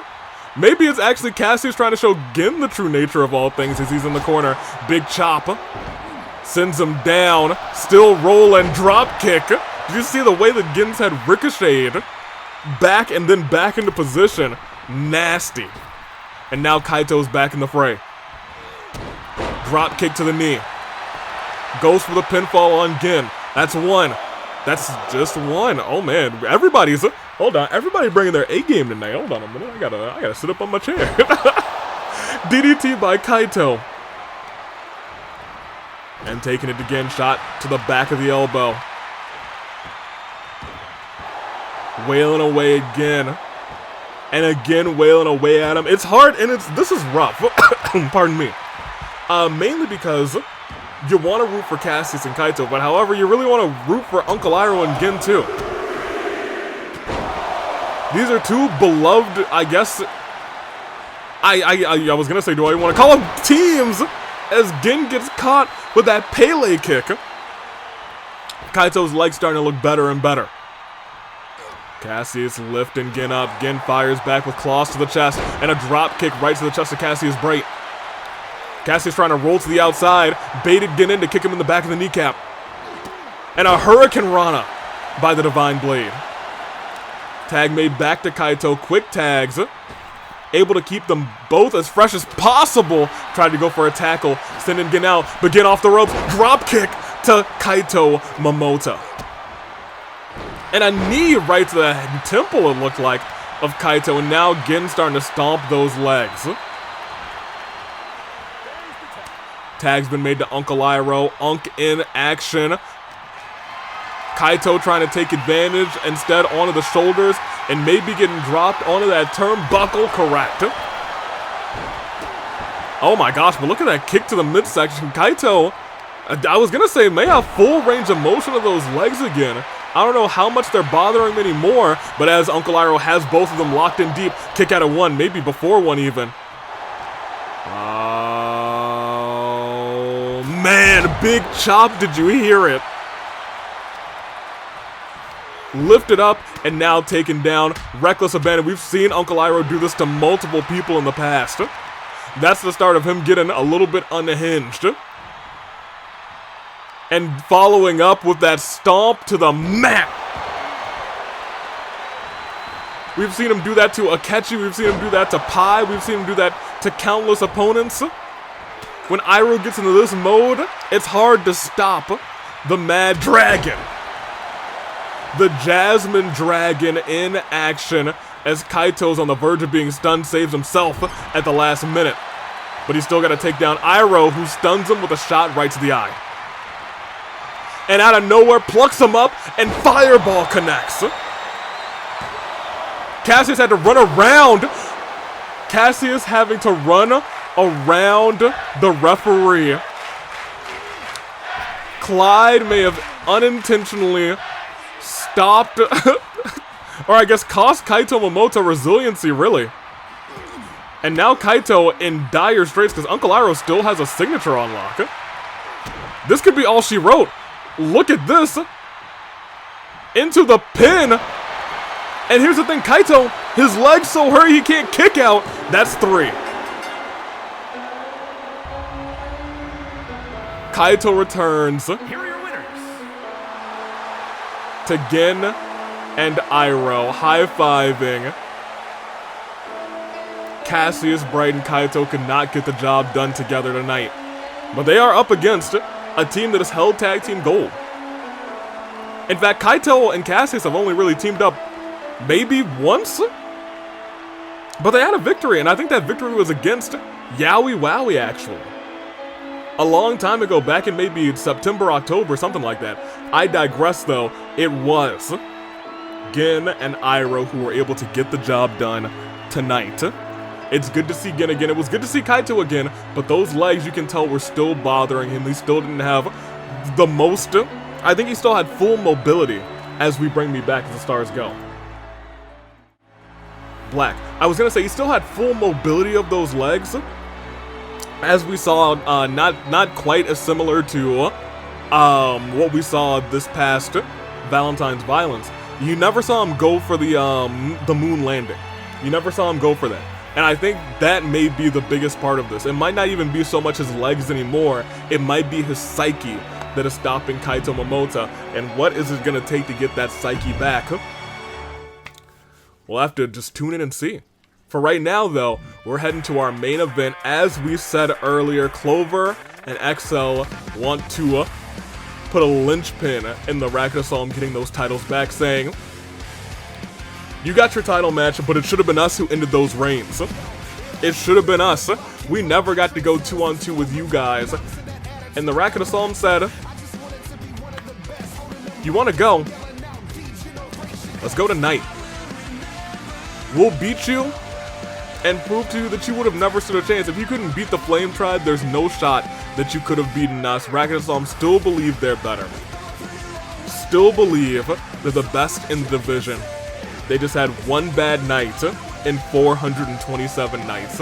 Maybe it's actually Cassius trying to show Gin the true nature of all things as he's in the corner. Big chop. Sends him down. Still rolling. Drop kick. Did you see the way that Gin's head ricocheted? Back and then back into position. Nasty. And now Kaito's back in the fray. Drop kick to the knee. Goes for the pinfall on Gin. That's 1. That's just 1. Oh man, everybody's, hold on, everybody bringing their A game tonight. Hold on a minute, I gotta sit up on my chair. DDT by Kaito. And taking it again, shot to the back of the elbow. Wailing away again. And again, wailing away at him. It's hard, and this is rough. Pardon me. Mainly because you want to root for Cassius and Kaito, but however, you really want to root for Uncle Iroh and Gin too. These are two beloved, I guess. I was gonna say, do I want to call them teams? As Gin gets caught with that Pele kick. Kaito's legs starting to look better and better. Cassius lifting Gin up. Gin fires back with claws to the chest and a drop kick right to the chest of Cassius Bright. Cassius trying to roll to the outside, baited Gin in to kick him in the back of the kneecap. And a Hurricane Rana by the Divine Blade. Tag made back to Kaito, quick tags. Able to keep them both as fresh as possible. Tried to go for a tackle, sending Gin out, but Gin off the ropes. Drop kick to Kaito Momota. And a knee right to the temple, it looked like, of Kaito. And now Gin starting to stomp those legs. Tag's been made to Uncle Iroh. Unk in action. Kaito trying to take advantage, instead onto the shoulders, and maybe getting dropped onto that turnbuckle. Correct. Oh my gosh, but look at that kick to the midsection. Kaito, I was going to say, may have full range of motion of those legs again. I don't know how much they're bothering him anymore, but as Uncle Iroh has both of them locked in deep, kick out of one, maybe before one even. Oh, man, big chop, did you hear it? Lifted up and now taken down. Reckless abandon. We've seen Uncle Iroh do this to multiple people in the past. That's the start of him getting a little bit unhinged. And following up with that stomp to the mat. We've seen him do that to Akechi. We've seen him do that to Pai. We've seen him do that to countless opponents. When Iroh gets into this mode, it's hard to stop the Mad Dragon. The Jasmine Dragon in action as Kaito's on the verge of being stunned, saves himself at the last minute. But he's still got to take down Iroh, who stuns him with a shot right to the eye. And out of nowhere, plucks him up, and Fireball connects. Cassius had to run around. Cassius having to run around the referee. Clyde may have unintentionally stopped, or I guess cost Kaito Momota resiliency, really. And now Kaito in dire straits because Uncle Iroh still has a signature on lock. This could be all she wrote. Look at this. Into the pin. And here's the thing, Kaito, his leg's so hurt he can't kick out. That's 3. Kaito returns. Here are your winners. To Gin and Iroh, high-fiving. Cassius, Bright, and Kaito could not get the job done together tonight. But they are up against a team that has held tag team gold. In fact, Kaito and Cassius have only really teamed up maybe once? But they had a victory, and I think that victory was against Yowie Wowie, actually. A long time ago, back in maybe September, October, something like that. I digress, though. It was Gin and Iroh who were able to get the job done tonight. It's good to see Gin again. It was good to see Kaito again, but those legs, you can tell, were still bothering him. He still didn't have the most. I think he still had full mobility as we bring me back as the stars go. Black. I was going to say, he still had full mobility of those legs. As we saw, not quite as similar to what we saw this past Valentine's Violence. You never saw him go for the moon landing. You never saw him go for that. And I think that may be the biggest part of this. It might not even be so much his legs anymore. It might be his psyche that is stopping Kaito Momota. And what is it going to take to get that psyche back? We'll have to just tune in and see. For right now, though, we're heading to our main event. As we said earlier, Clover and XL want to put a linchpin in the Racket of Solm getting those titles back, saying, you got your title match, but it should have been us who ended those reigns. It should have been us. We never got to go 2-on-2 with you guys. And the Racket of Solm said, you want to go? Let's go tonight. We'll beat you and prove to you that you would have never stood a chance. If you couldn't beat the Flame Tribe, there's no shot that you could have beaten us. Racket of Solm still believe they're better. Still believe they're the best in the division. They just had one bad night in 427 nights.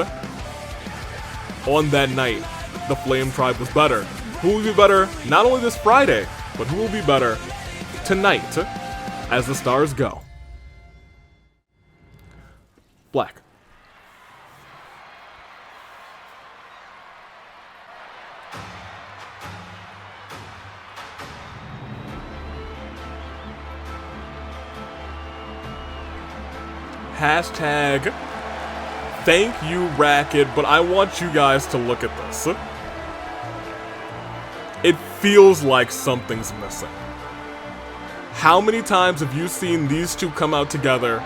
On that night, the Flame Tribe was better. Who will be better not only this Friday, but who will be better tonight as the stars go? Black. Hashtag thank you, Racket, but I want you guys to look at this. It feels like something's missing. How many times have you seen these two come out together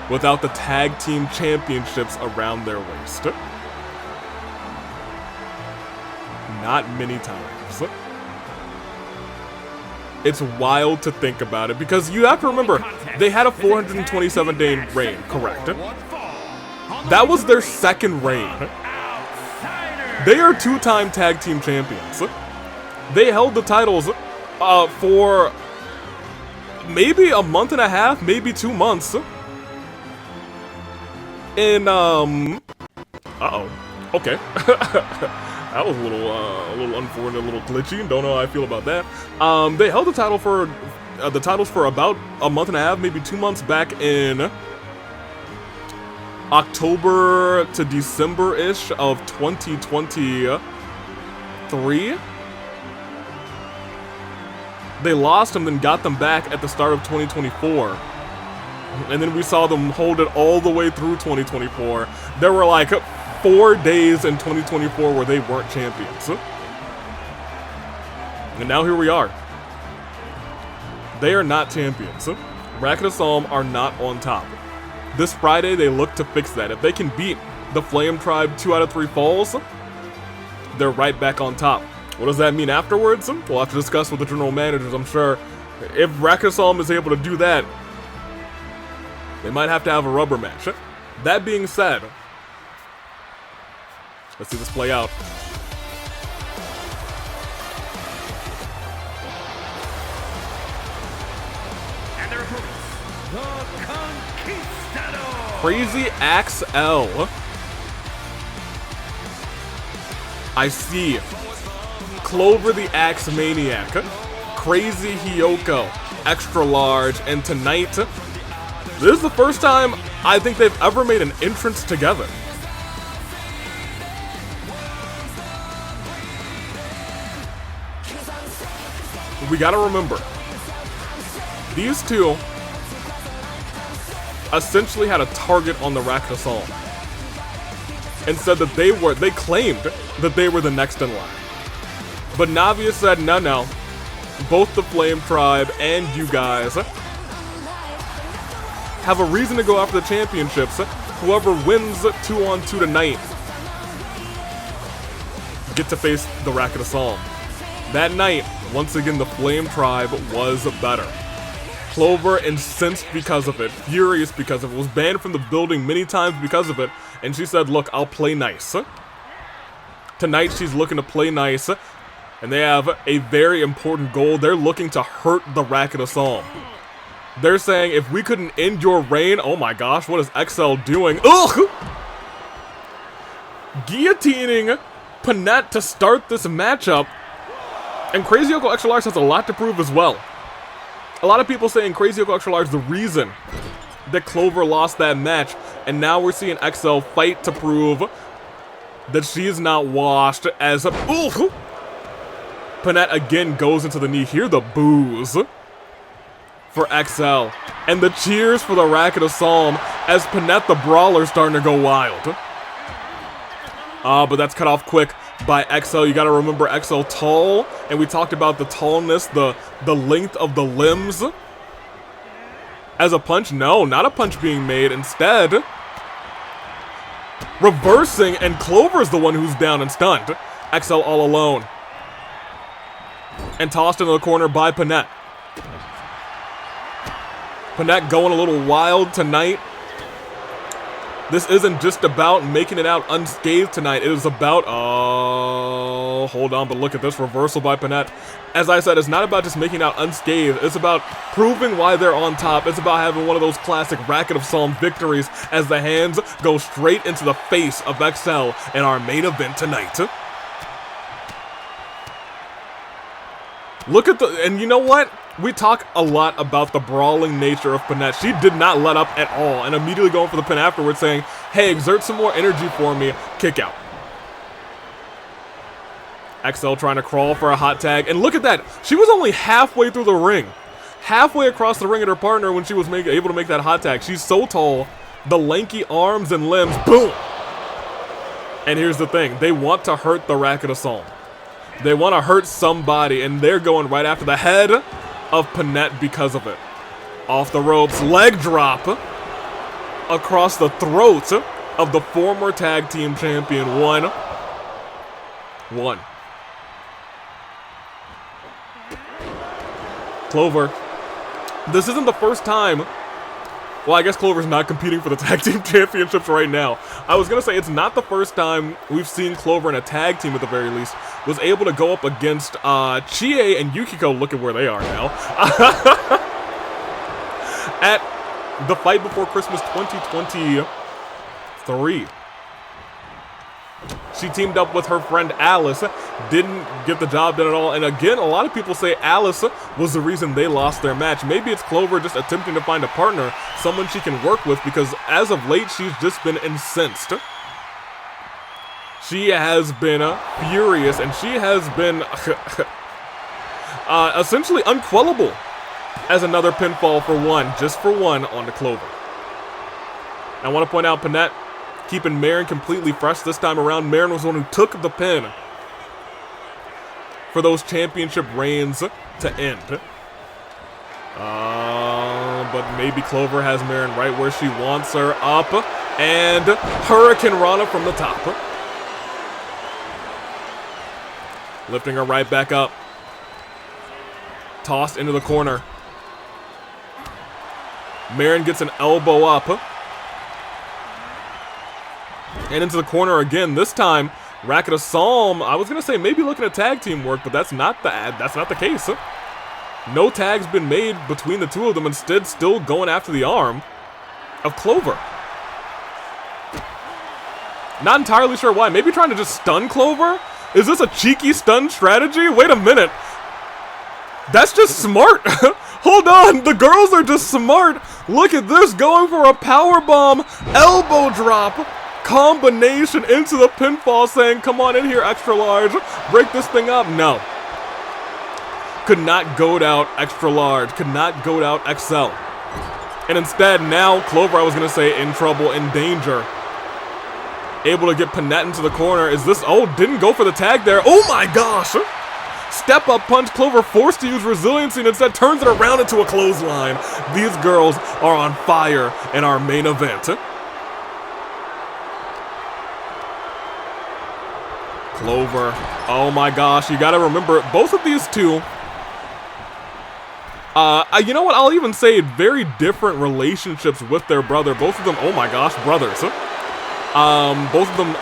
without the tag team championships around their waist? Not many times. It's wild to think about it because you have to remember, they had a 427-day reign, correct? That was their second reign. They are two-time tag team champions. They held the titles for maybe a month and a half, maybe 2 months. In, uh-oh. Okay. That was a little unfortunate, a little glitchy. Don't know how I feel about that. They held the title for the titles for about a month and a half, maybe 2 months back in October to December-ish of 2023. They lost them, then got them back at the start of 2024. And then we saw them hold it all the way through 2024. There were like 4 days in 2024 where they weren't champions. And now here we are. They are not champions. Racket of Solm are not on top. This Friday, they look to fix that. If they can beat the Flame Tribe 2 out of 3 falls, they're right back on top. What does that mean afterwards? We'll have to discuss with the general managers, I'm sure. If Racket of Solm is able to do that, they might have to have a rubber match. That being said, let's see this play out. And their opponents, the Conquistadors. Crazy XL. I see Clover the Axe Maniac, Crazy Hiyoko Extra Large, and tonight, this is the first time I think they've ever made an entrance together. We gotta remember, these two essentially had a target on the Racket of Solm and said that they claimed that they were the next in line. But Navia said, no, both the Flame Tribe and you guys have a reason to go after the championships. Whoever wins 2-on-2 tonight get to face the Racket of Solm. That night, once again, the Flame Tribe was better. Clover incensed because of it, furious because of it, was banned from the building many times because of it, and she said, look, I'll play nice. Tonight, she's looking to play nice, and they have a very important goal. They're looking to hurt the Racket of Solm. They're saying, if we couldn't end your reign, oh my gosh, what is XL doing? Ugh! Guillotining Panette to start this matchup. And Crazy Hiyoko XL has a lot to prove as well. A lot of people saying Crazy Hiyoko XL is the reason that Clover lost that match. And now we're seeing XL fight to prove that she's not washed as a... Ooh! Panette again goes into the knee. Hear the boos for XL. And the cheers for the Racket of Solm as Panette the Brawler starting to go wild. But that's cut off quick by XL. You gotta remember XL tall, and we talked about the tallness, the length of the limbs. As a punch? No, not a punch being made. Instead, reversing, and Clover's the one who's down and stunned. XL all alone. And tossed into the corner by Panette. Panette going a little wild tonight. This isn't just about making it out unscathed tonight. It is about, oh, hold on, but look at this reversal by Panette. As I said, it's not about just making it out unscathed. It's about proving why they're on top. It's about having one of those classic Racket of Solm victories as the hands go straight into the face of XL in our main event tonight. Look at the, and you know what? We talk a lot about the brawling nature of Panette. She did not let up at all, and immediately going for the pin afterwards saying, hey, exert some more energy for me, kick out. XL trying to crawl for a hot tag, and look at that. She was only halfway through the ring. Halfway across the ring at her partner when she was able to make that hot tag. She's so tall, the lanky arms and limbs, boom. And here's the thing, they want to hurt the Racket of Solm. They want to hurt somebody, and they're going right after the head of Panette because of it. Off the ropes, leg drop across the throat of the former tag team champion. One. Clover. This isn't the first time. Well, I guess Clover's not competing for the tag team championships right now. I was going to say it's not the first time we've seen Clover in a tag team at the very least was able to go up against Chie and Yukiko. Look at where they are now. At the Fight Before Christmas 2023. She teamed up with her friend Alice, didn't get the job done at all, and again, a lot of people say Alice was the reason they lost their match. Maybe it's Clover just attempting to find a partner, someone she can work with, because as of late, she's just been incensed. She has been furious, and she has been essentially unquellable as another pinfall for one, just for one, on the Clover. I want to point out Panette keeping Marin completely fresh this time around. Marin was the one who took the pin for those championship reigns to end. But maybe Clover has Marin right where she wants her, up, and Hurricane Rana from the top. Lifting her right back up. Tossed into the corner. Marin gets an elbow up. And into the corner again. This time, Racket of Solm, I was gonna say maybe looking at tag team work, but that's not the case. No tags been made between the two of them, instead still going after the arm of Clover. Not entirely sure why. Maybe trying to just stun Clover? Is this a cheeky stun strategy? Wait a minute. That's just smart. Hold on, the girls are just smart. Look at this, going for a powerbomb, elbow drop, combination into the pinfall, saying, come on in here, extra large, break this thing up. No. Could not goad out extra large, could not goad out XL. And instead, now Clover, I was going to say, in trouble, in danger. Able to get Panette into the corner. Is this, oh, didn't go for the tag there. Oh my gosh. Step up punch, Clover forced to use resiliency and instead turns it around into a clothesline. These girls are on fire in our main event. Clover, oh my gosh, you gotta remember, both of these two, you know what, I'll even say very different relationships with their brother. Both of them, oh my gosh, brothers. Both of them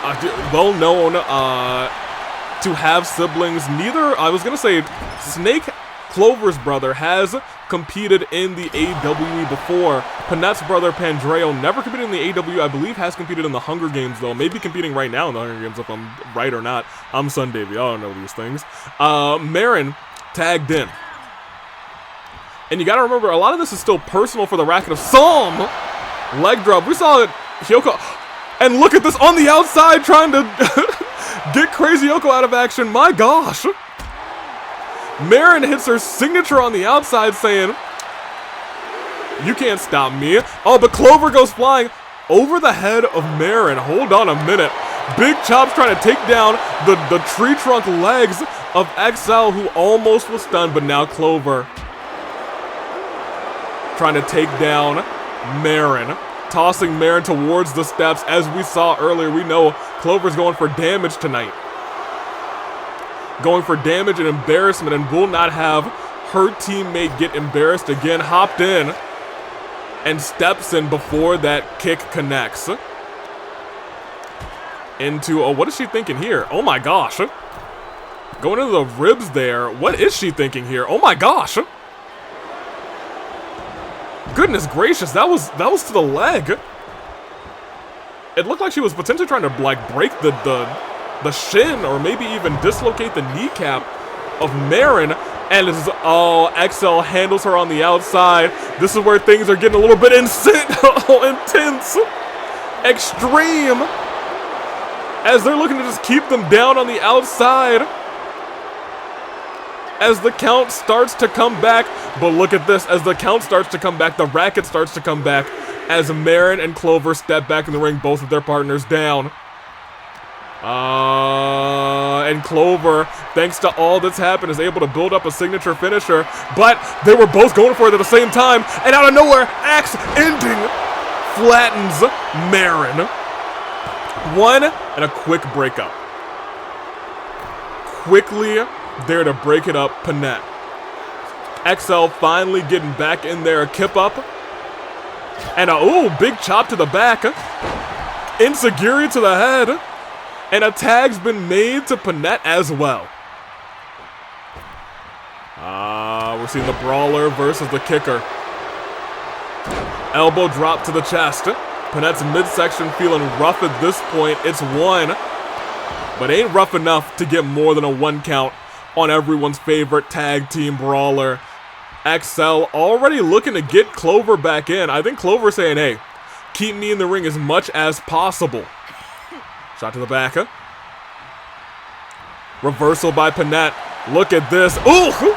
well known to have siblings. Neither, I was gonna say, Snake, Clover's brother, has competed in the AEW before. Panette's brother, Pandreo, never competed in the AEW. I believe has competed in the Hunger Games, though. Maybe competing right now in the Hunger Games, if I'm right or not. I'm Sun Davey, I don't know these things. Marin tagged in. And you gotta remember, a lot of this is still personal for the Racket of Solm. Leg drop. We saw it, Hiyoko. And look at this on the outside, trying to get Crazy Hiyoko out of action. My gosh. Marin hits her signature on the outside, saying, you can't stop me. Oh, but Clover goes flying over the head of Marin. Hold on a minute. Big chops trying to take down the tree trunk legs of XL, who almost was stunned, but now Clover trying to take down Marin. Tossing Marin towards the steps. As we saw earlier, we know Clover's going for damage tonight. Going for damage and embarrassment, and will not have her teammate get embarrassed again. Hopped in and steps in before that kick connects. Into, oh, what is she thinking here? Oh my gosh. Going into the ribs there. What is she thinking here? Oh my gosh. Goodness gracious, that was to the leg. It looked like she was potentially trying to like break the shin or maybe even dislocate the kneecap of Marin. And this is, oh, XL handles her on the outside. This is where things are getting a little bit intense. Extreme. As they're looking to just keep them down on the outside. As the count starts to come back. But look at this. As the count starts to come back, the racket starts to come back. As Marin and Clover step back in the ring, both of their partners down. And Clover, thanks to all that's happened, is able to build up a signature finisher. But they were both going for it at the same time. And out of nowhere, axe ending flattens Marin. One, and a quick breakup. Quickly there to break it up, Panette. XL finally getting back in there, a kip up. And a, ooh, big chop to the back. Enziguri to the head. And a tag's been made to Panette as well. We're seeing the brawler versus the kicker. Elbow drop to the chest. Panette's midsection feeling rough at this point. It's one, but ain't rough enough to get more than a 1 count on everyone's favorite tag team brawler. XL already looking to get Clover back in. I think Clover saying, hey, keep me in the ring as much as possible. Shot to the back. Reversal by Panette. Look at this. Ooh!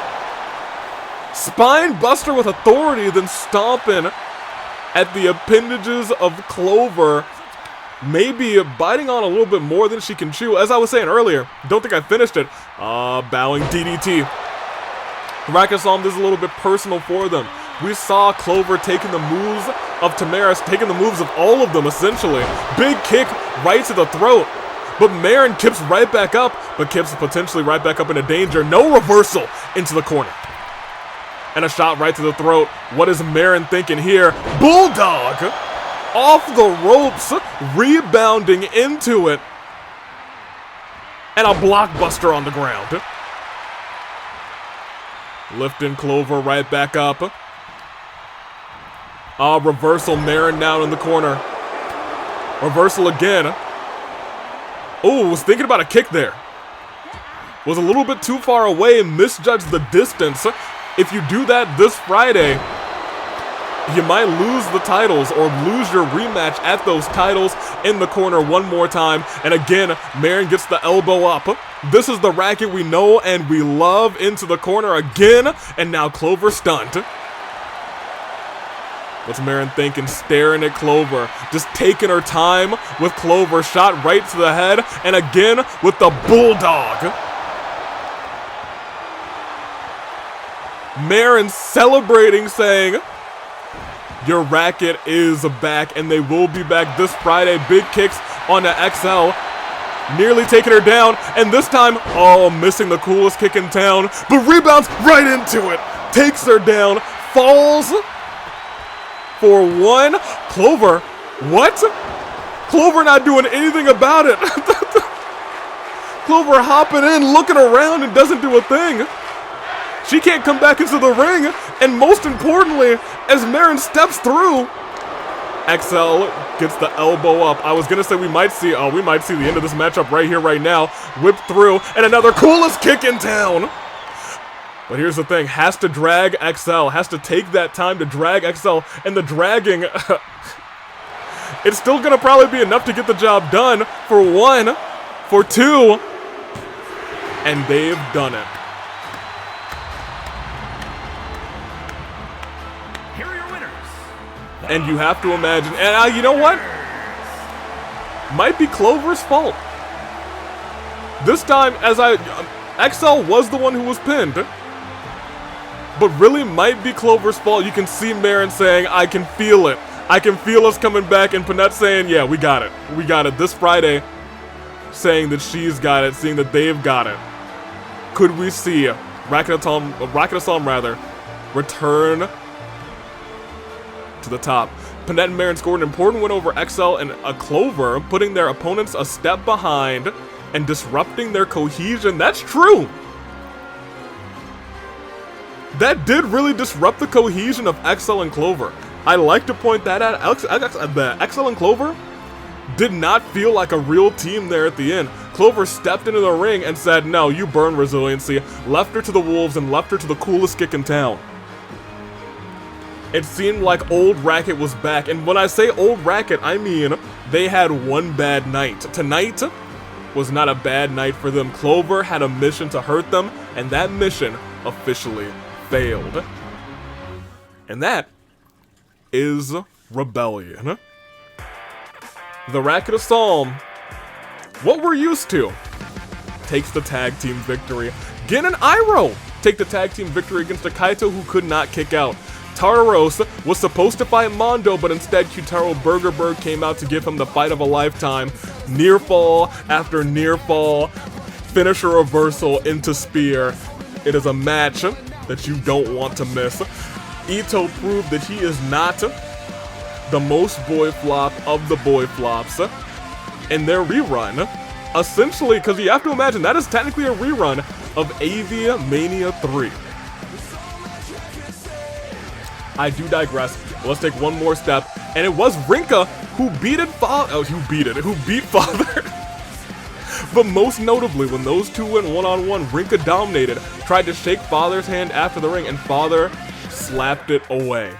Spine buster with authority, then stomping at the appendages of Clover. Maybe biting on a little bit more than she can chew. As I was saying earlier, don't think I finished it. Bowing DDT. Racket of Solm, this is a little bit personal for them. We saw Clover taking the moves of Tamaris, taking the moves of all of them, essentially. Big kick right to the throat. But Marin kips right back up, but kips potentially right back up into danger. No reversal into the corner. And a shot right to the throat. What is Marin thinking here? Bulldog! Off the ropes, rebounding into it. And a blockbuster on the ground. Lifting Clover right back up. Reversal, Marin down in the corner. Reversal again. Oh, was thinking about a kick there. Was a little bit too far away and misjudged the distance. If you do that this Friday, you might lose the titles or lose your rematch at those titles. In the corner one more time. And again, Marin gets the elbow up. This is the racket we know and we love. Into the corner again. And now Clover stunned. What's Marin thinking? Staring at Clover. Just taking her time with Clover. Shot right to the head. And again with the bulldog. Marin celebrating, saying, your racket is back, and they will be back this Friday. Big kicks on the XL. Nearly taking her down, and this time, oh, missing the coolest kick in town, but rebounds right into it. Takes her down, falls for one. Clover, what? Clover not doing anything about it. Clover hopping in, looking around, and doesn't do a thing. She can't come back into the ring, and most importantly, as Marin steps through, XL gets the elbow up. I was gonna say we might see the end of this matchup right here, right now. Whip through, and another coolest kick in town. But here's the thing, has to drag XL, has to take that time to drag XL, and the dragging, it's still gonna probably be enough to get the job done for one, for two, and they've done it. And you have to imagine, and you know what? Might be Clover's fault. This time, XL was the one who was pinned. But really might be Clover's fault. You can see Marin saying, I can feel it. I can feel us coming back. And Panette saying, yeah, we got it. We got it. This Friday, saying that she's got it, seeing that they've got it. Could we see Racket of Solm return to the top? Panette and Marin scored an important win over XL and a Clover, putting their opponents a step behind and disrupting their cohesion. That's true! That did really disrupt the cohesion of XL and Clover. I like to point that out. The XL and Clover did not feel like a real team there at the end. Clover stepped into the ring and said, no, you burn resiliency, left her to the wolves and left her to the coolest kick in town. It seemed like old Racket was back, and when I say old Racket, I mean they had one bad night. Tonight was not a bad night for them. Clover had a mission to hurt them, and that mission officially failed. And that is Rebellion. The Racket of Solm, what we're used to, takes the tag team victory. Gin and Iroh take the tag team victory against a Kaito who could not kick out. Tartaros was supposed to fight Mondo, but instead Kyutaro Burgerberg came out to give him the fight of a lifetime. Near fall after near fall, finisher reversal into spear. It is a match that you don't want to miss. Itto proved that he is not the most boyflop of the boyflops in their rerun. Essentially, because you have to imagine, that is technically a rerun of AV Mania 3. I do digress. Let's take one more step, and it was Rinkah who beat Father. But most notably, when those two went one-on-one, Rinkah dominated, tried to shake Father's hand after the ring, and Father slapped it away.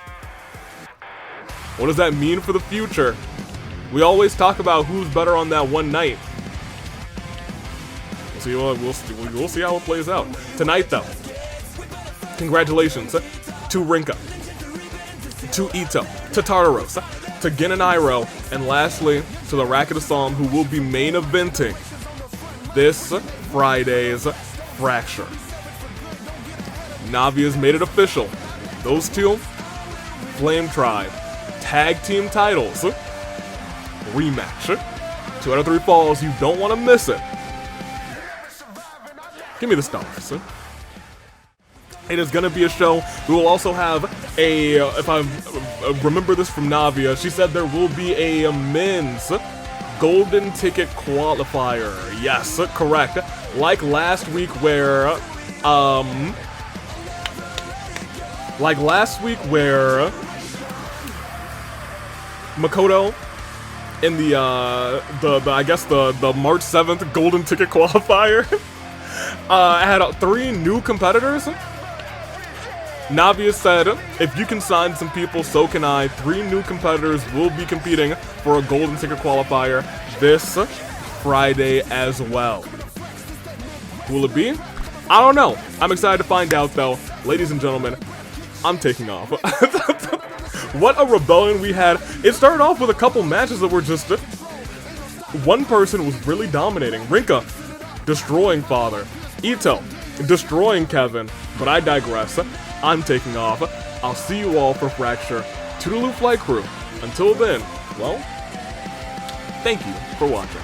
What does that mean for the future? We always talk about who's better on that one night. We'll see how it plays out. Tonight, though, congratulations to Rinkah, to Itto, to Tartaros, to Gin and Iroh, and lastly, to the Racket of Solm, who will be main eventing this Friday's Fracture. Navi has made it official. Those two, Flame Tribe, tag team titles, rematch. 2 out of 3 falls, you don't want to miss it. Give me the stars. It is going to be a show. We will also have a, if I remember this from Navia, she said there will be a men's golden ticket qualifier. Yes, correct. Like last week where, Makoto in the I guess the March 7th golden ticket qualifier had 3 new competitors. Navia said, if you can sign some people, so can I. 3 new competitors will be competing for a golden ticket qualifier this Friday as well. Who will it be? I don't know. I'm excited to find out, though. Ladies and gentlemen, I'm taking off. What a rebellion we had. It started off with a couple matches that were just... one person was really dominating. Rinkah destroying Father. Itto destroying Kevin. But I digress. I'm taking off. I'll see you all for Fracture. Toodaloo Flight Crew. Until then, well, thank you for watching.